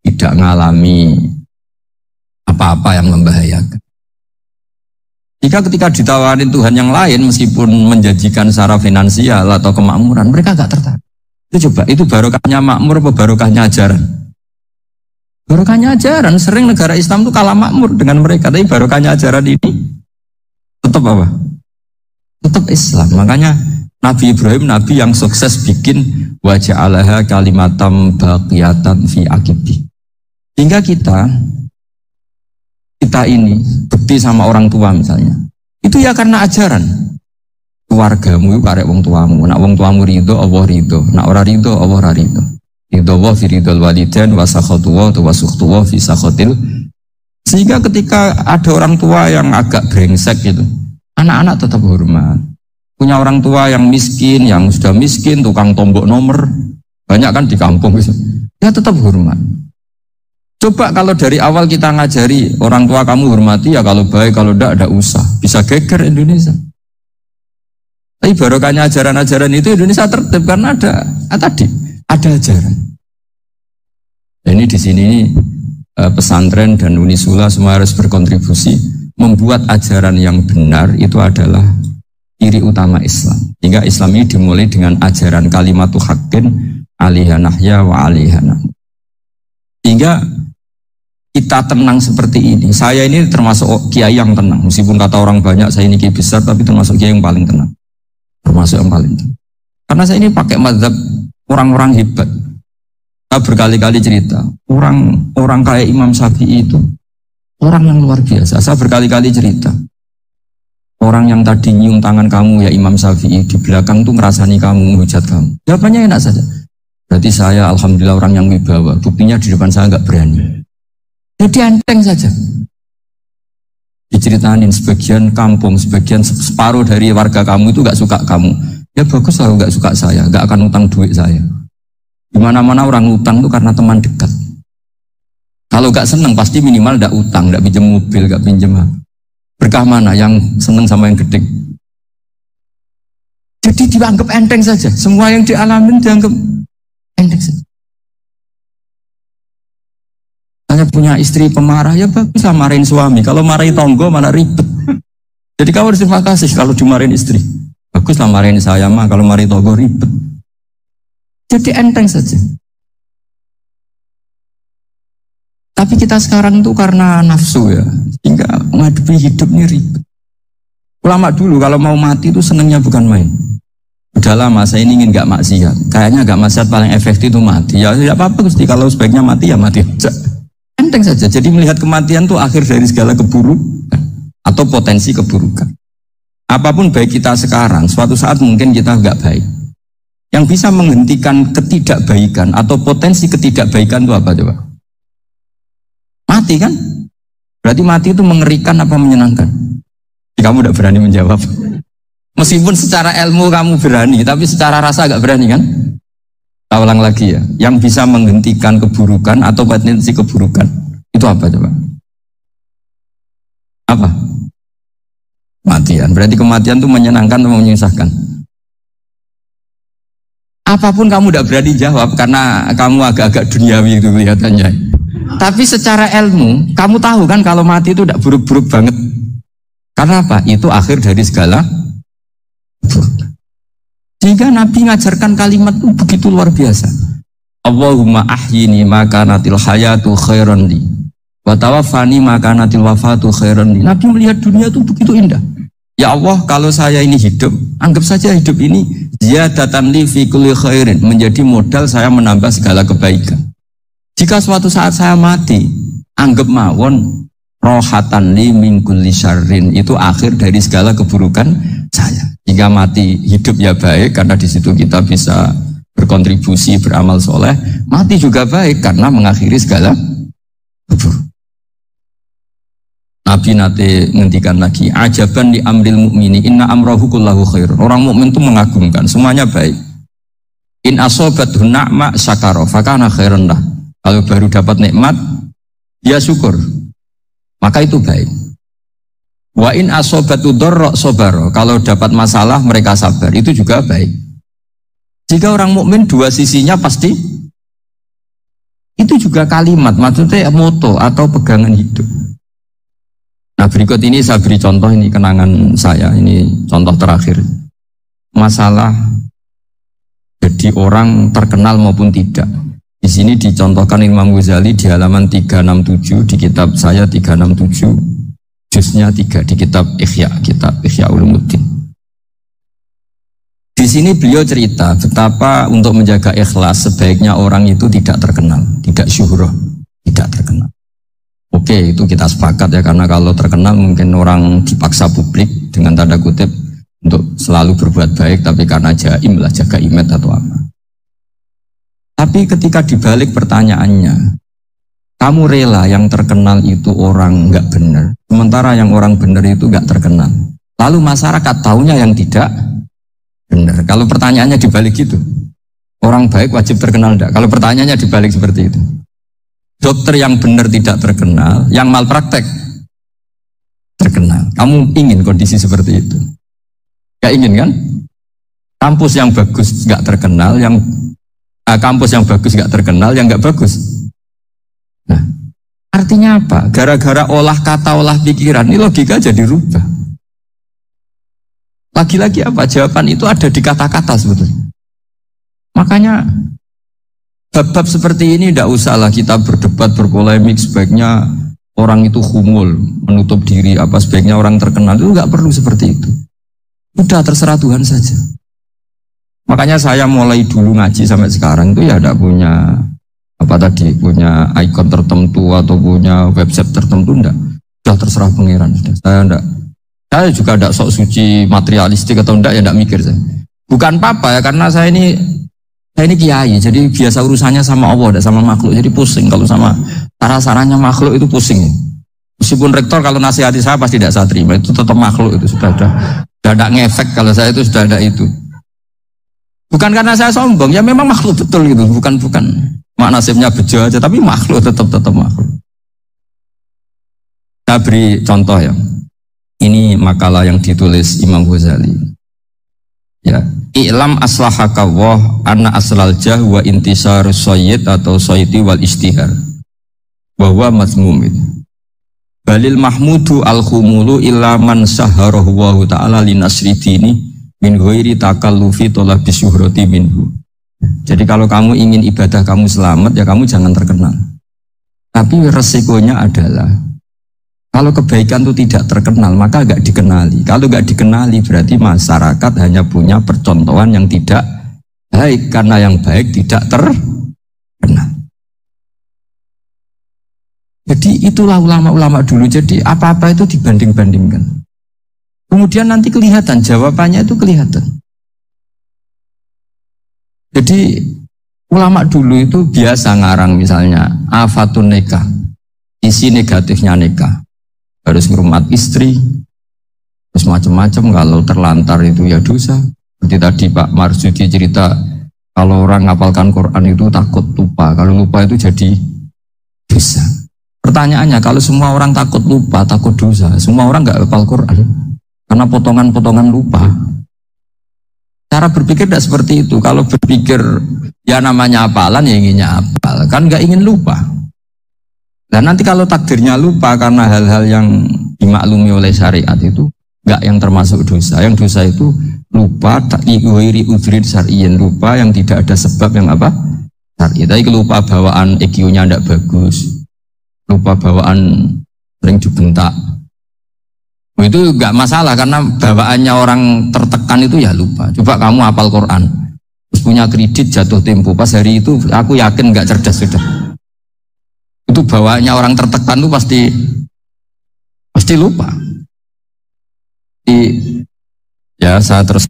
tidak mengalami apa-apa yang membahayakan. Jika ketika ditawarin Tuhan yang lain meskipun menjanjikan secara finansial atau kemakmuran, mereka gak tertarik. Itu coba, itu barokahnya makmur apa barokahnya ajaran? Barokahnya ajaran. Sering negara Islam itu kalah makmur dengan mereka, tapi barokahnya ajaran ini tetap apa? Tetap Islam. Makanya Nabi Ibrahim, Nabi yang sukses bikin waja'alaha kalimatam baqiyatan fi aqibi. Hingga kita ini bekti sama orang tua misalnya, itu ya karena ajaran. Keluargamu itu karek wong tuamu. Nak wong tuamu ridho, Allah ridho. Nak ora ridho, Allah ora ridho. Ridho wa fi ridhol walidain wa sakhatu wa sukhtu wa fi sakhatil. Sehingga ketika ada orang tua yang agak brengsek gitu, anak-anak tetap hormat. Punya orang tua yang miskin, yang sudah miskin, tukang tombok nomor, banyak kan di kampung gitu. Ya tetap hormat. Coba kalau dari awal kita ngajari orang tua kamu hormati ya, kalau baik, kalau tidak usah. Bisa geger Indonesia. Tapi barokahnya ajaran-ajaran itu Indonesia tertib karena ada ajaran. Dan ini di sini pesantren dan Unisula semua harus berkontribusi membuat ajaran yang benar itu adalah ciri utama Islam. Hingga Islam ini dimulai dengan ajaran kalimatu haqqin alaiha nahya wa alaiha namut. Hingga kita tenang seperti ini. Saya ini termasuk kiai yang tenang. Meskipun kata orang banyak saya ini kiai besar, tapi termasuk kiai yang paling tenang. Termasuk yang paling tenang. Karena saya ini pakai mazhab orang-orang hebat. Saya berkali-kali cerita, orang kayak Imam Syafi'i itu orang yang luar biasa. Saya berkali-kali cerita, orang yang tadi nyium tangan kamu ya Imam Syafi'i, di belakang tuh ngerasani kamu, menghujat kamu. Jawabannya enak saja. Berarti saya alhamdulillah orang yang wibawa. Buktinya di depan saya nggak berani. Jadi enteng saja. Diceritain sebagian kampung, sebagian separuh dari warga kamu itu nggak suka kamu. Ya bagus kalau nggak suka saya, nggak akan utang duit saya. Di mana-mana orang utang itu karena teman dekat. Kalau nggak seneng pasti minimal nggak utang, nggak pinjam mobil, nggak pinjam. Berkah mana yang seneng sama yang gede? Jadi dianggap enteng saja. Semua yang dialamin dianggap Enteng saja. Hanya punya istri pemarah, ya baguslah marahin suami. Kalau marahin tonggo malah ribet. Jadi kamu harus terima kasih kalau dimarahin istri. Baguslah marahin saya mah, kalau marahin tonggo ribet. Jadi enteng saja. Tapi kita sekarang tuh karena nafsu ya, sehingga menghadapi hidup ini ribet. Ulama dulu kalau mau mati itu senangnya bukan main. Udah lama saya ini ingin gak maksiat. Kayaknya gak maksiat paling efektif itu mati. Ya tidak apa-apa Gusti, kalau sebaiknya mati ya mati aja. Enteng saja. Jadi melihat kematian itu akhir dari segala keburukan atau potensi keburukan. Apapun baik kita sekarang, suatu saat mungkin kita nggak baik. Yang bisa menghentikan ketidakbaikan atau potensi ketidakbaikan itu apa coba? Mati kan? Berarti mati itu mengerikan apa menyenangkan? Kamu tidak berani menjawab. Meskipun secara ilmu kamu berani, tapi secara rasa nggak berani kan? Kita ulang lagi ya, yang bisa menghentikan keburukan atau potensi keburukan itu apa coba? Apa? Kematian. Berarti kematian itu menyenangkan atau menyusahkan? Apapun kamu tidak berani jawab karena kamu agak-agak duniawi itu kelihatannya. Tapi secara ilmu, kamu tahu kan kalau mati itu tidak buruk-buruk banget. Karena apa? Itu akhir dari segala keburukan. Sehingga Nabi ngajarkan kalimat itu begitu luar biasa. Allahumma ahyini makanatil hayatu khairan li wa tawaffani makanatil wafatu khairan li. Nabi melihat dunia itu begitu indah. Ya Allah, kalau saya ini hidup, anggap saja hidup ini ziyadatan li fi kulli khairin, menjadi modal saya menambah segala kebaikan. Jika suatu saat saya mati, anggap mawon rohatan li min kulli syarrin, itu akhir dari segala keburukan saya. Jika mati hidup ya baik karena di situ kita bisa berkontribusi beramal soleh. Mati juga baik karena mengakhiri segala keburukan. Nabi nate ngendikan lagi, ajaban li amril mukmini inna amrahu kullahu khair. Orang mukmin itu mengagumkan, semuanya baik. In asobathu na'ma syakara fakana khairan lah. Kalau baru dapat nikmat, dia syukur, maka itu baik. Wa in asobatu dorro sobaro, kalau dapat masalah mereka sabar, itu juga baik. Jika orang mukmin dua sisinya pasti, itu juga kalimat, maksudnya moto atau pegangan hidup. Nah berikut ini saya beri contoh, ini kenangan saya, ini contoh terakhir. Masalah jadi orang terkenal maupun tidak. Di sini dicontohkan Imam Ghazali di halaman 367 di kitab saya 367. Jusnya 3 di kitab Ihya Ulumuddin. Di sini beliau cerita betapa untuk menjaga ikhlas sebaiknya orang itu tidak terkenal, tidak syuhroh, tidak terkenal. Oke, itu kita sepakat ya, karena kalau terkenal mungkin orang dipaksa publik dengan tanda kutip untuk selalu berbuat baik, tapi karena jaim lah, jaga image atau apa. Tapi ketika dibalik pertanyaannya, kamu rela yang terkenal itu orang nggak benar, sementara yang orang benar itu nggak terkenal. Lalu masyarakat taunya yang tidak benar. Kalau pertanyaannya dibalik gitu, orang baik wajib terkenal enggak? Kalau pertanyaannya dibalik seperti itu, dokter yang benar tidak terkenal, yang malpraktek terkenal. Kamu ingin kondisi seperti itu? Gak ingin kan? Kampus yang bagus nggak terkenal, yang kampus yang bagus nggak terkenal, yang nggak bagus. Nah, artinya apa? Gara-gara olah kata, olah pikiran, ini logika jadi rubah. Lagi-lagi apa? Jawaban itu ada di kata-kata sebetulnya. Makanya bab-bab seperti ini tidak usahlah kita berdebat, berpolemik. Sebaiknya orang itu humul, menutup diri, apa sebaiknya orang terkenal, itu nggak perlu seperti itu. Udah terserah Tuhan saja. Makanya saya mulai dulu ngaji sampai sekarang itu ya tidak punya punya ikon tertentu atau punya website tertentu, enggak. Sudah terserah pangeran sudah. Saya juga tidak sok suci materialistik atau enggak, ya enggak mikir saya. Bukan apa-apa ya, karena saya ini kiai, jadi biasa urusannya sama Allah, tidak sama makhluk. Jadi pusing kalau sama sarah-sarahnya makhluk itu pusing. Meskipun rektor kalau nasihati saya pasti tidak saya terima, itu tetap makhluk, itu sudah ada ngefek kalau saya itu sudah ada itu. Bukan karena saya sombong, ya memang makhluk betul gitu, bukan mak nasibnya bejo aja, tapi makhluk tetap makhluk. Saya beri contoh ya. Ini makalah yang ditulis Imam Ghazali. Ya, I'lam aslahaka wa anna aslal jah wa intisar sayyid atau sayyidi wal istihar bahwa mazmumid balil mahmudu al-khumulu illa man saharahu wa ta'ala linasri dini min ghairi takallufi talabi syuhrati minhu. Jadi kalau kamu ingin ibadah kamu selamat ya kamu jangan terkenal. Tapi resikonya adalah kalau kebaikan itu tidak terkenal, maka enggak dikenali. Kalau enggak dikenali berarti masyarakat hanya punya percontohan yang tidak baik, karena yang baik tidak terkenal. Jadi itulah ulama-ulama dulu. Jadi apa-apa itu dibanding-bandingkan. Kemudian nanti kelihatan, jawabannya itu kelihatan. Jadi ulama dulu itu biasa ngarang misalnya afatun nikah, isi negatifnya nikah. Harus ngurmat istri, terus macam-macam. Kalau terlantar itu ya dosa. Seperti tadi Pak Marsudi cerita, kalau orang ngapalkan Quran itu takut lupa. Kalau lupa itu jadi dosa. Pertanyaannya, kalau semua orang takut lupa, takut dosa, semua orang nggak hafal Quran karena potongan-potongan lupa. Cara berpikir tidak seperti itu. Kalau berpikir ya namanya hafalan ya inginnya hafal, kan nggak ingin lupa. Dan nanti kalau takdirnya lupa karena hal-hal yang dimaklumi oleh syariat itu enggak yang termasuk dosa. Yang dosa itu lupa ta'iri udhrin syar'iyyin, lupa yang tidak ada sebab yang apa? Syar'i. Tapi lupa bawaan EQ-nya enggak bagus. Lupa bawaan sering dibentak. Itu enggak masalah karena bawaannya orang tertekan itu ya lupa. Coba kamu hafal Quran. Terus punya kredit jatuh tempo. Pas hari itu aku yakin enggak cerdas sudah. Itu bawaannya orang tertekan itu pasti lupa. Ya saya terus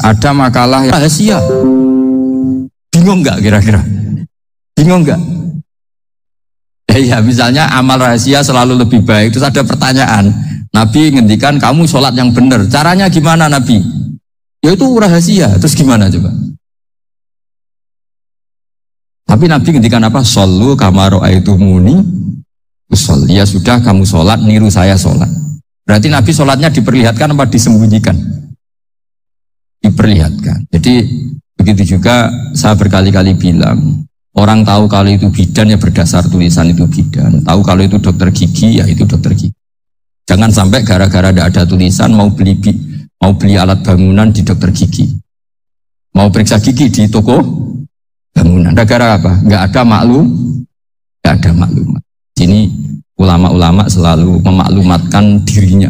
ada makalah rahasia. Bingung nggak kira-kira? Bingung nggak? Ya misalnya amal rahasia selalu lebih baik. Terus ada pertanyaan, Nabi ngendikan kamu sholat yang benar. Caranya gimana Nabi? Ya itu rahasia. Terus gimana coba? Tapi Nabi ngendikan apa? Shollu kama ra'aitumuni usolli. Ya sudah kamu sholat, niru saya sholat. Berarti Nabi sholatnya diperlihatkan apa disembunyikan? Diperlihatkan. Jadi begitu juga saya berkali-kali bilang, orang tahu kalau itu bidan ya berdasar tulisan itu bidan. Tahu kalau itu dokter gigi ya itu dokter gigi. Jangan sampai gara-gara tidak ada tulisan mau beli alat bangunan di dokter gigi. Mau periksa gigi di toko bangunan. Negara apa? Enggak ada maklumat. Sini ulama-ulama selalu memaklumatkan dirinya.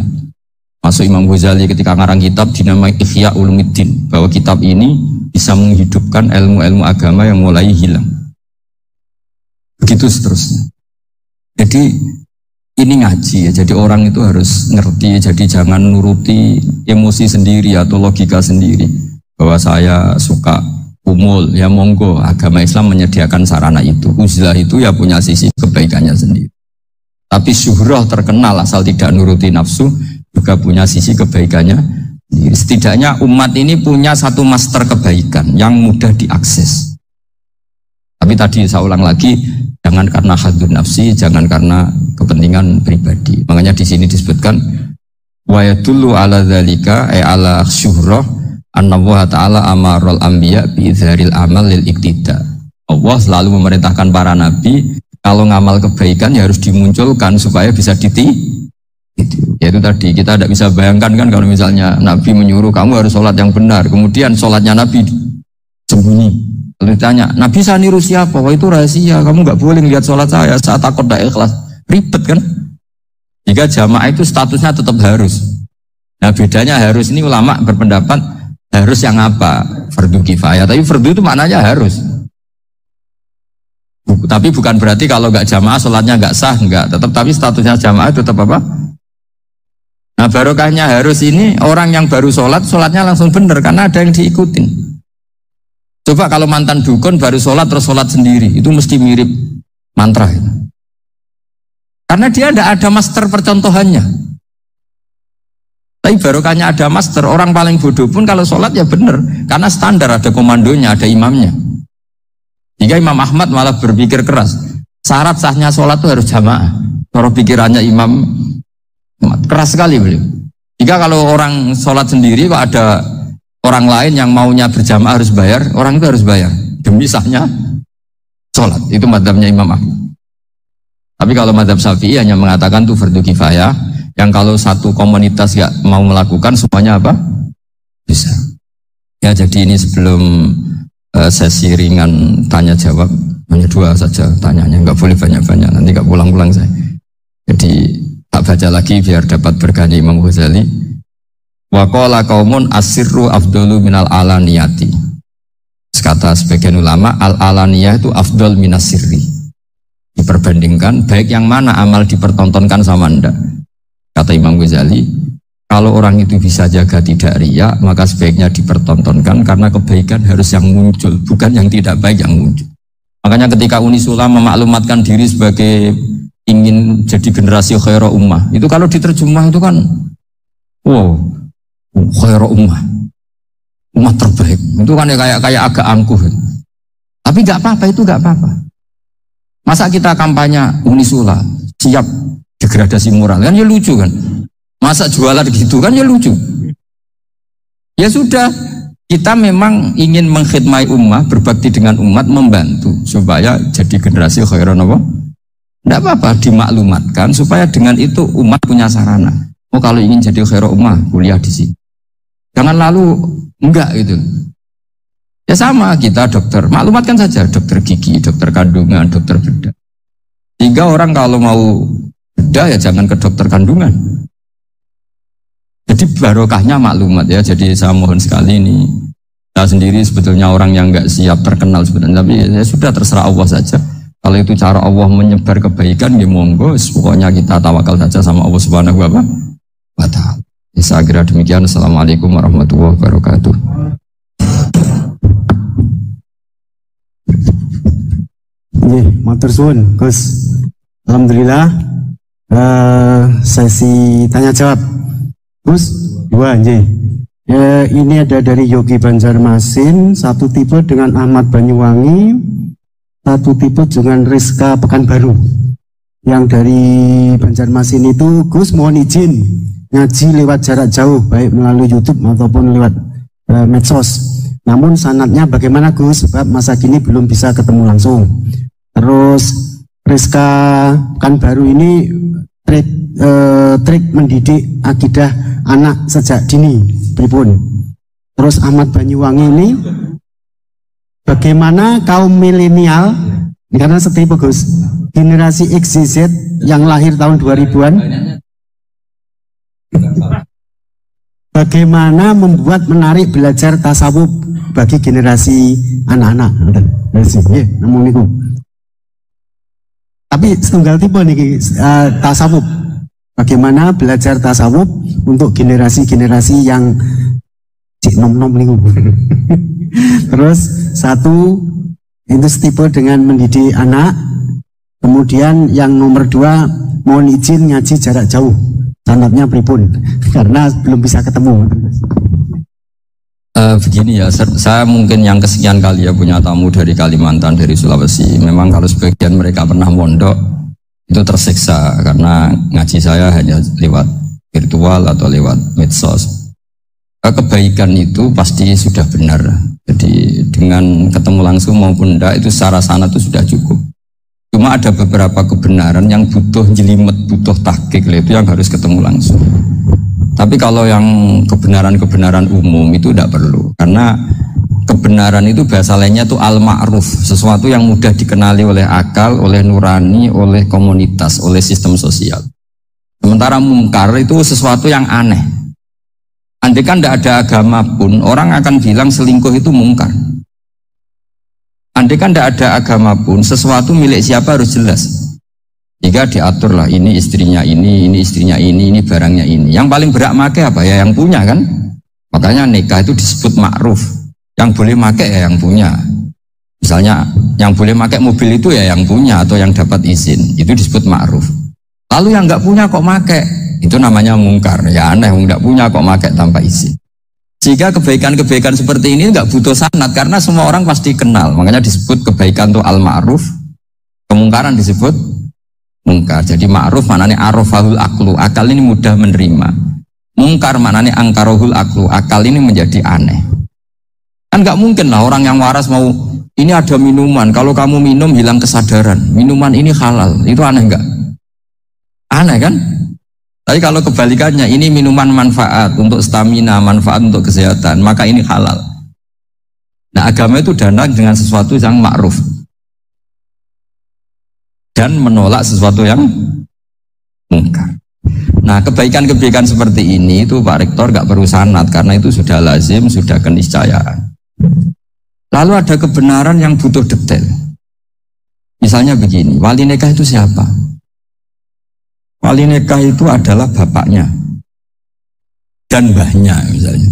Masuk Imam Ghazali ketika ngarang kitab dinamai Ihya Ulumuddin, bahwa kitab ini bisa menghidupkan ilmu-ilmu agama yang mulai hilang. Begitu seterusnya. Jadi ini ngaji ya. Jadi orang itu harus ngerti. Jadi jangan nuruti emosi sendiri atau logika sendiri. Bahwa saya suka umul, ya monggo, agama Islam menyediakan sarana itu. Uzlah itu ya punya sisi kebaikannya sendiri. Tapi syuhrah terkenal asal tidak nuruti nafsu juga punya sisi kebaikannya sendiri. Setidaknya umat ini punya satu master kebaikan yang mudah diakses. Tapi tadi saya ulang lagi, jangan karena hadzun nafsi, jangan karena kepentingan pribadi. Makanya di sini disebutkan wa yadullu ala dzalika ala syuhrah annallaha ta'ala amarul anbiya bi izharil amal lil iktida. Allah selalu memerintahkan para nabi kalau ngamal kebaikan ya harus dimunculkan supaya bisa Yaitu tadi kita tidak bisa bayangkan kan kalau misalnya Nabi menyuruh kamu harus sholat yang benar, kemudian sholatnya Nabi sembunyi. Lalu ditanya, Nabi saya niru siapa? Wah itu rahasia, kamu nggak boleh lihat sholat saya takut tidak ikhlas. Ribet kan? Jika jamaah itu statusnya tetap harus. Nah bedanya harus ini ulama berpendapat harus yang apa? Fardu kifayah. Tapi fardu itu maknanya harus. Tapi bukan berarti kalau nggak jamaah sholatnya nggak sah, nggak. Tetap tapi statusnya jamaah tetap apa? Nah barokahnya harus ini orang yang baru sholatnya langsung benar karena ada yang diikutin. Coba kalau mantan dukun baru sholat terus sholat sendiri, itu mesti mirip mantra itu. Karena dia tidak ada master percontohannya. Tapi barokahnya ada master, orang paling bodoh pun kalau sholat ya benar, karena standar ada komandonya, ada imamnya. Jika Imam Ahmad malah berpikir keras, syarat sahnya sholat itu harus jamaah. Kalau pikirannya Imam keras sekali beliau. Jika kalau orang sholat sendiri kok ada orang lain yang maunya berjamaah harus bayar, orang itu harus bayar demi sahnya sholat. Itu madzhabnya Imam Ahmad. Tapi kalau madzhab Syafi'i hanya mengatakan itu fardu kifayah, yang kalau satu komunitas nggak mau melakukan semuanya apa? Bisa. Ya jadi ini sebelum sesi ringan tanya jawab, hanya 2 saja tanyanya, nggak boleh banyak-banyak, nanti nggak pulang-pulang saya. Jadi tak baca lagi biar dapat berkah Imam Ghazali. Wa qala qaumun asirru afdalu minal alaniyati. Kata sebagian ulama, al-alaniyah itu afdal minas sirri. Diperbandingkan baik yang mana amal dipertontonkan sama ndak. Kata Imam Ghazali, kalau orang itu bisa jaga tidak riya, maka sebaiknya dipertontonkan karena kebaikan harus yang muncul, bukan yang tidak baik yang muncul. Makanya ketika Unisula memaklumatkan diri sebagai ingin jadi generasi khairah ummah, itu kalau diterjemah itu kan wow, khairah ummah, umat terbaik. Itu kan kayak agak angkuh. Tapi nggak apa-apa, itu nggak apa-apa. Masa kita kampanye Unisula siap degradasi moral, kan ya lucu kan. Masa jualan gitu kan ya lucu. Ya sudah, kita memang ingin mengkhidmati ummah, berbakti dengan umat, membantu supaya jadi generasi khairan apa? Tidak apa-apa, dimaklumatkan supaya dengan itu umat punya sarana. Oh kalau ingin jadi khairan ummah, kuliah di sini. Jangan lalu enggak itu. Ya sama kita dokter, maklumatkan saja dokter gigi, dokter kandungan, dokter bedah. Sehingga orang kalau mau bedah ya jangan ke dokter kandungan. Jadi barokahnya maklumat ya. Jadi saya mohon sekali ini, saya sendiri sebetulnya orang yang nggak siap terkenal sebenarnya, tapi ya sudah terserah Allah saja. Kalau itu cara Allah menyebar kebaikan, ya monggo. Pokoknya kita tawakal saja sama Allah Subhanahu wa Ta'ala. Saya kira demikian. Assalamualaikum warahmatullahi wabarakatuh. Matur suwun, Gus. Alhamdulillah sesi tanya jawab. Gus, 2 ini ada dari Yogi Banjarmasin, 1 tipe dengan Ahmad Banyuwangi, 1 tipe dengan Rizka Pekanbaru. Yang dari Banjarmasin itu, Gus mohon izin ngaji lewat jarak jauh, baik melalui YouTube ataupun lewat medsos. Namun sanadnya bagaimana Gus? Sebab masa kini belum bisa ketemu langsung. Terus Rizka Pekanbaru ini trik mendidik akidah anak sejak dini pripun. Terus Ahmad Banyuwangi ini bagaimana kaum milenial, karena setipe Gus, generasi X Z yang lahir tahun 2000-an, bagaimana membuat menarik belajar tasawuf bagi generasi anak-anak. Namun niku. Tapi setunggal tipe nih tasawuf. Bagaimana belajar tasawuf untuk generasi-generasi yang cik nom-nom nih. Terus 1 itu tipe dengan mendidik anak. Kemudian yang nomor 2 mohon izin ngaji jarak jauh. Sanadnya pripun karena belum bisa ketemu. Begini ya, saya mungkin yang kesekian kali ya punya tamu dari Kalimantan, dari Sulawesi. Memang kalau sebagian mereka pernah mondok itu tersiksa karena ngaji saya hanya lewat virtual atau lewat medsos. Kebaikan itu pasti sudah benar. Jadi dengan ketemu langsung maupun enggak itu secara sanad itu sudah cukup. Cuma ada beberapa kebenaran yang butuh jelimet, butuh tahqiq, itu yang harus ketemu langsung. Tapi kalau yang kebenaran-kebenaran umum itu tidak perlu, karena kebenaran itu bahasa lainnya itu al-ma'ruf, sesuatu yang mudah dikenali oleh akal, oleh nurani, oleh komunitas, oleh sistem sosial. Sementara mungkar itu sesuatu yang aneh. Andai kan tidak ada agama pun, orang akan bilang selingkuh itu mungkar. Andai kan tidak ada agama pun, sesuatu milik siapa harus jelas. Jika diaturlah ini istrinya ini istrinya ini barangnya ini. Yang paling berhak make apa ya yang punya kan? Makanya nikah itu disebut ma'ruf. Yang boleh make ya yang punya. Misalnya yang boleh make mobil itu ya yang punya atau yang dapat izin. Itu disebut ma'ruf. Lalu yang nggak punya kok make, itu namanya mungkar. Ya aneh, nggak punya kok make tanpa izin. Jika kebaikan-kebaikan seperti ini nggak butuh sanad karena semua orang pasti kenal. Makanya disebut kebaikan itu al-ma'ruf. Kemungkaran disebut mungkar. Jadi ma'ruf maknanya arafahul aklu, akal ini mudah menerima. Mungkar maknanya angkarohul aklu, akal ini menjadi aneh. Kan nggak mungkin lah orang yang waras mau ini ada minuman, kalau kamu minum hilang kesadaran, minuman ini halal, itu aneh nggak? Aneh kan? Tapi kalau kebalikannya, ini minuman manfaat untuk stamina, manfaat untuk kesehatan, maka ini halal. Nah, agama itu datang dengan sesuatu yang ma'ruf dan menolak sesuatu yang mungkar. Nah, kebaikan-kebaikan seperti ini itu Pak Rektor nggak perlu sanad karena itu sudah lazim, sudah keniscayaan. Lalu ada kebenaran yang butuh detail. Misalnya begini, wali nikah itu siapa? Wali nikah itu adalah bapaknya dan mbahnya misalnya.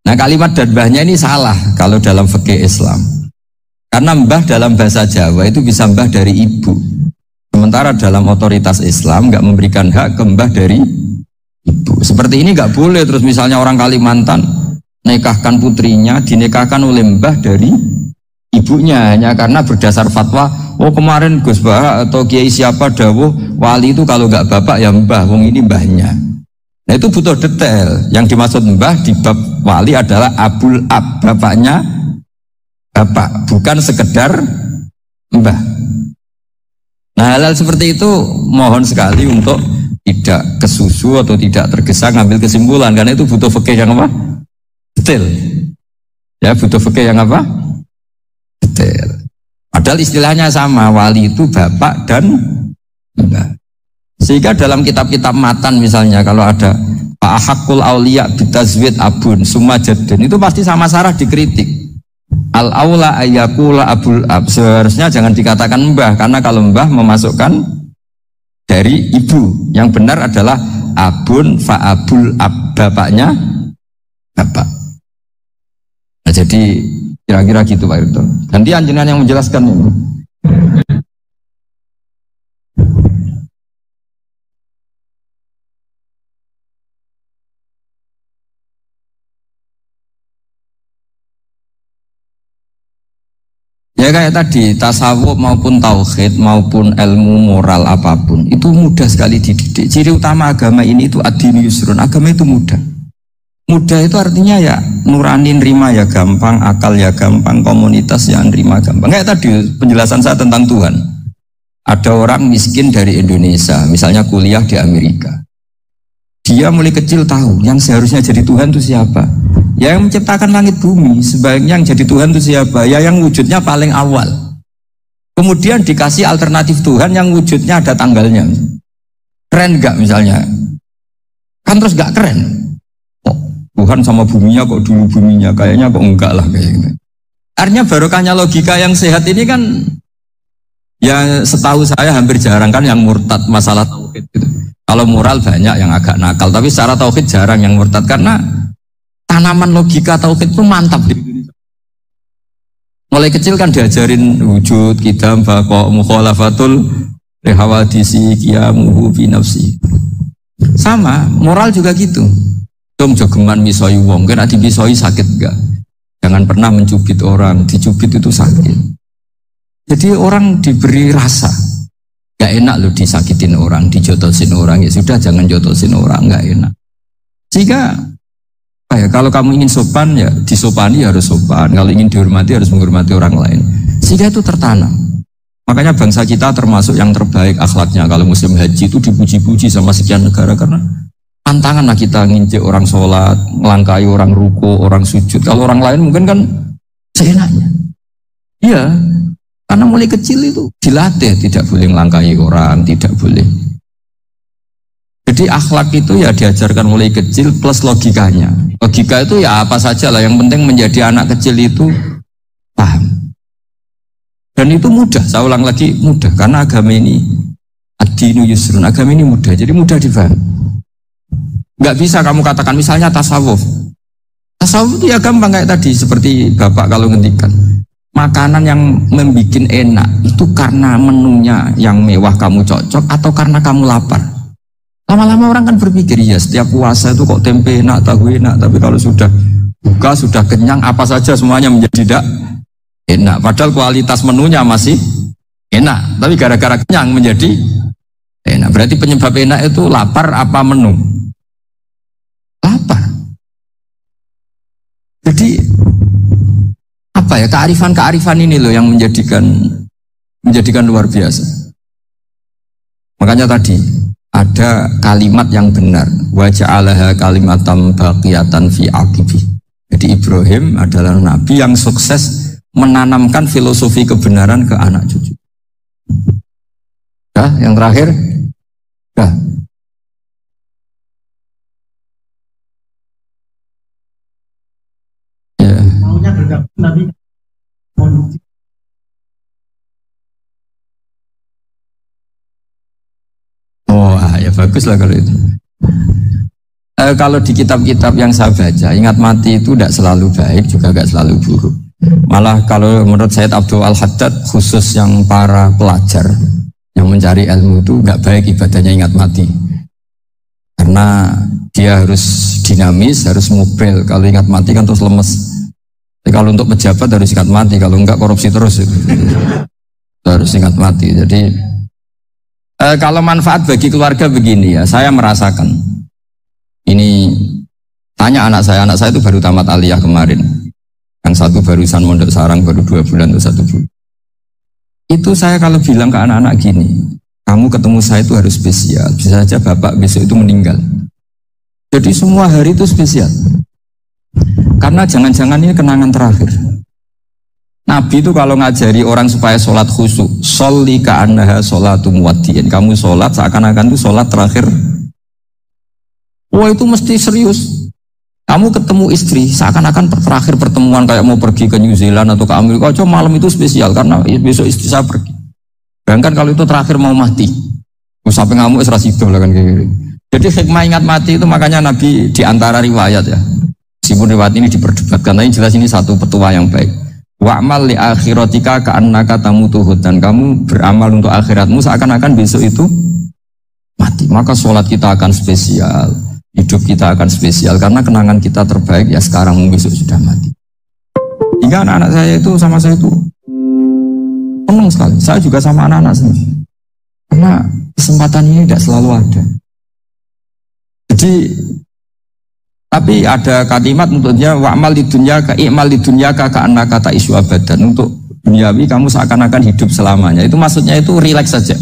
Nah, kalimat dan mbahnya ini salah kalau dalam fikih Islam. Karena mbah dalam bahasa Jawa itu bisa mbah dari ibu. Sementara dalam otoritas Islam nggak memberikan hak ke mbah dari ibu. Seperti ini nggak boleh. Terus misalnya orang Kalimantan nikahkan putrinya dinikahkan oleh mbah dari ibunya hanya karena berdasar fatwa, oh kemarin Gus Bah atau Kiai siapa dawuh wali itu kalau nggak bapak ya mbah, wong ini mbahnya. Nah itu butuh detail. Yang dimaksud mbah di bab wali adalah abul ab, bapaknya bapak, bukan sekedar mbah. Nah hal-hal seperti itu mohon sekali untuk tidak kesusu atau tidak tergesa ngambil kesimpulan karena itu butuh fikih yang apa? Detail. Ya butuh fikih yang apa? Detail. Padahal istilahnya sama, wali itu bapak dan mbah. Sehingga dalam kitab-kitab matan misalnya kalau ada Pak Hakul Aulia bitazwid abun summa jadun itu pasti sama sarah dikritik. Al aula ayyakula abul ab, seharusnya jangan dikatakan mbah karena kalau mbah memasukkan dari ibu. Yang benar adalah abun fa abul ab, bapaknya bapak. Nah, jadi kira-kira gitu Pak Irto. Nanti anjenengan yang menjelaskan ini. Ya kayak tadi, tasawuf maupun tauhid maupun ilmu moral apapun itu mudah sekali dididik. Ciri utama agama ini itu ad-dinu yusrun, agama itu mudah. Mudah itu artinya ya nurani nerima ya gampang, akal ya gampang, komunitas ya nerima gampang. Kayak tadi penjelasan saya tentang Tuhan. Ada orang miskin dari Indonesia, misalnya kuliah di Amerika. Dia mulai kecil tahu yang seharusnya jadi Tuhan itu siapa. Ya yang menciptakan langit bumi, sebaiknya yang jadi Tuhan itu siapa? Ya yang wujudnya paling awal. Kemudian dikasih alternatif Tuhan yang wujudnya ada tanggalnya. Keren gak misalnya? Kan terus gak keren. Oh, Tuhan sama buminya kok dulu buminya, kayaknya kok enggak lah kayak gitu. Artinya barokahnya logika yang sehat ini kan, ya setahu saya hampir jarang kan yang murtad masalah tauhid gitu. Kalau moral banyak yang agak nakal, tapi secara tauhid jarang yang murtad karena tanaman logika tauhid itu mantap di Indonesia. Mulai kecil kan diajarin wujud, qidam, baqa, mukhalafatul lihawadisi, qiyamuhu fi nafsi. Sama, moral juga gitu. Dong jogeman misoi wong, kena dibisoi sakit enggak? Jangan pernah mencubit orang, dicubit itu sakit. Jadi orang diberi rasa. Gak enak loh disakitin orang, dijotosin orang, ya sudah jangan jotosin orang, gak enak. Sehingga ya, kalau kamu ingin sopan ya disopani harus sopan, kalau ingin dihormati harus menghormati orang lain. Sehingga itu tertanam. Makanya bangsa kita termasuk yang terbaik akhlaknya. Kalau musim haji itu dipuji-puji sama sekian negara karena tantangan lah kita nginjek orang sholat, melangkai orang ruko, orang sujud. Kalau orang lain mungkin kan seenaknya. Iya. Karena mulai kecil itu dilatih tidak boleh melangkahi orang, tidak boleh. Jadi akhlak itu ya diajarkan mulai kecil plus logikanya. Logika itu ya apa saja lah, yang penting menjadi anak kecil itu paham. Dan itu mudah, saya ulang lagi mudah karena agama ini ad-dinu yusrun, agama ini mudah, jadi mudah dipaham. Gak bisa kamu katakan misalnya tasawuf. Tasawuf itu ya gampang kayak tadi seperti Bapak kalau ngendikan. Makanan yang membuat enak itu karena menunya yang mewah kamu cocok atau karena kamu lapar. Lama-lama orang kan berpikir ya setiap puasa itu kok tempe enak, tahu enak, tapi kalau sudah buka, sudah kenyang, apa saja semuanya menjadi tidak enak. Padahal kualitas menunya masih enak, tapi gara-gara kenyang menjadi enak. Berarti penyebab enak itu lapar apa menu? Lapar. Jadi apa ya, kearifan ini loh yang menjadikan luar biasa. Makanya tadi ada kalimat yang benar, wa ja'alaha kalimatam baqiyatan fi aqibi. Jadi Ibrahim adalah nabi yang sukses menanamkan filosofi kebenaran ke anak cucu. Dah, yang terakhir, dah. Ya. Maunya bergabung tapi oh, ya bagus lah kalau itu. Kalau di kitab-kitab yang saya baca, ingat mati itu tidak selalu baik, juga tidak selalu buruk. Malah kalau menurut Sayyid Abdul Al-Haddad, khusus yang para pelajar yang mencari ilmu itu nggak baik ibadahnya ingat mati. Karena dia harus dinamis, harus mobil. Kalau ingat mati kan terus lemes. Jadi kalau untuk pejabat harus ingat mati, kalau enggak korupsi terus. Harus ingat mati. Jadi kalau manfaat bagi keluarga begini ya, saya merasakan. Ini tanya anak saya itu baru tamat aliyah kemarin. Yang satu barusan mondok sarang baru 2 bulan atau 1 bulan. Itu saya kalau bilang ke anak-anak gini, kamu ketemu saya itu harus spesial. Bisa saja bapak besok itu meninggal. Jadi semua hari itu spesial. Karena jangan-jangan ini kenangan terakhir. Nabi itu kalau ngajari orang supaya sholat khusyuk, sholli ka'annaha sholatu muwaddi'in. Kamu sholat seakan-akan itu sholat terakhir. Wah itu mesti serius. Kamu ketemu istri seakan-akan terakhir pertemuan kayak mau pergi ke New Zealand atau ke Amerika. Coba malam itu spesial karena besok istri saya pergi. Bayangkan kalau itu terakhir mau mati. Sampai ngamuk serasido lah kan kayak gitu. Jadi hikmah ingat mati itu makanya Nabi diantara riwayat ya. Meskipun riwayat ini diperdebatkan, tapi jelas ini satu petua yang baik. Wa'mal li akhiratika ka'annaka tamutuhud, dan kamu beramal untuk akhiratmu seakan-akan besok itu mati. Maka sholat kita akan spesial, hidup kita akan spesial karena kenangan kita terbaik ya sekarang, besok sudah mati. Hingga anak-anak saya itu sama saya itu senang sekali. Saya juga sama anak-anak sendiri. Karena kesempatan ini tidak selalu ada. Jadi tapi ada kalimat untuknya wa'mal di dunya ka i'mal di dunya ka ka'annaka ta'isu abadan. Untuk duniawi kamu seakan-akan hidup selamanya. Itu maksudnya itu rileks saja.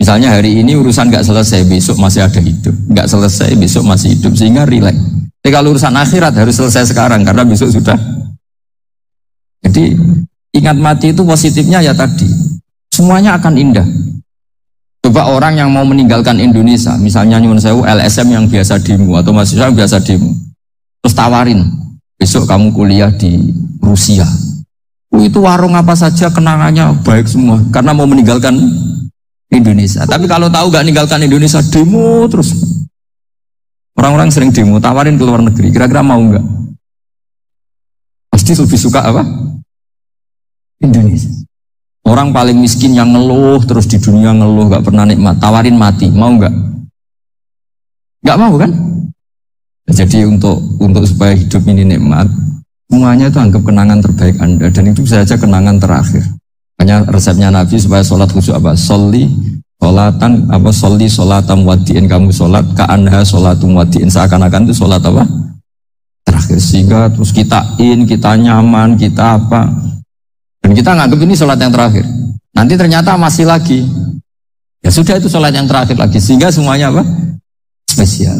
Misalnya hari ini urusan nggak selesai, besok masih ada hidup. Nggak selesai, besok masih hidup, sehingga rileks. Tapi kalau urusan akhirat harus selesai sekarang karena besok sudah. Jadi ingat mati itu positifnya ya tadi, semuanya akan indah. Coba orang yang mau meninggalkan Indonesia, misalnya nyuwun sewu LSM yang biasa demo atau mahasiswa yang biasa demo, terus tawarin besok kamu kuliah di Rusia. Itu warung apa saja kenangannya baik semua karena mau meninggalkan Indonesia. Tapi kalau tahu gak meninggalkan Indonesia, demo terus. Orang-orang sering demo, tawarin ke luar negeri, kira-kira mau nggak? Pasti lebih suka apa? Indonesia. Orang paling miskin yang ngeluh terus di dunia ngeluh gak pernah nikmat, tawarin mati, mau nggak? Nggak mau kan? Jadi untuk supaya hidup ini nikmat, semuanya itu anggap kenangan terbaik Anda, dan itu bisa saja kenangan terakhir. Makanya resepnya Nabi supaya sholat khusyuk apa? Sholli sholatan apa? Sholli sholatam wadi'in, kamu sholat ka'anha sholatum wadi'in, seakan-akan itu sholat apa? Terakhir, sehingga terus kita nyaman, kita apa? Dan kita nganggap ini sholat yang terakhir. Nanti ternyata masih lagi. Ya sudah, itu sholat yang terakhir lagi. Sehingga semuanya apa? Spesial.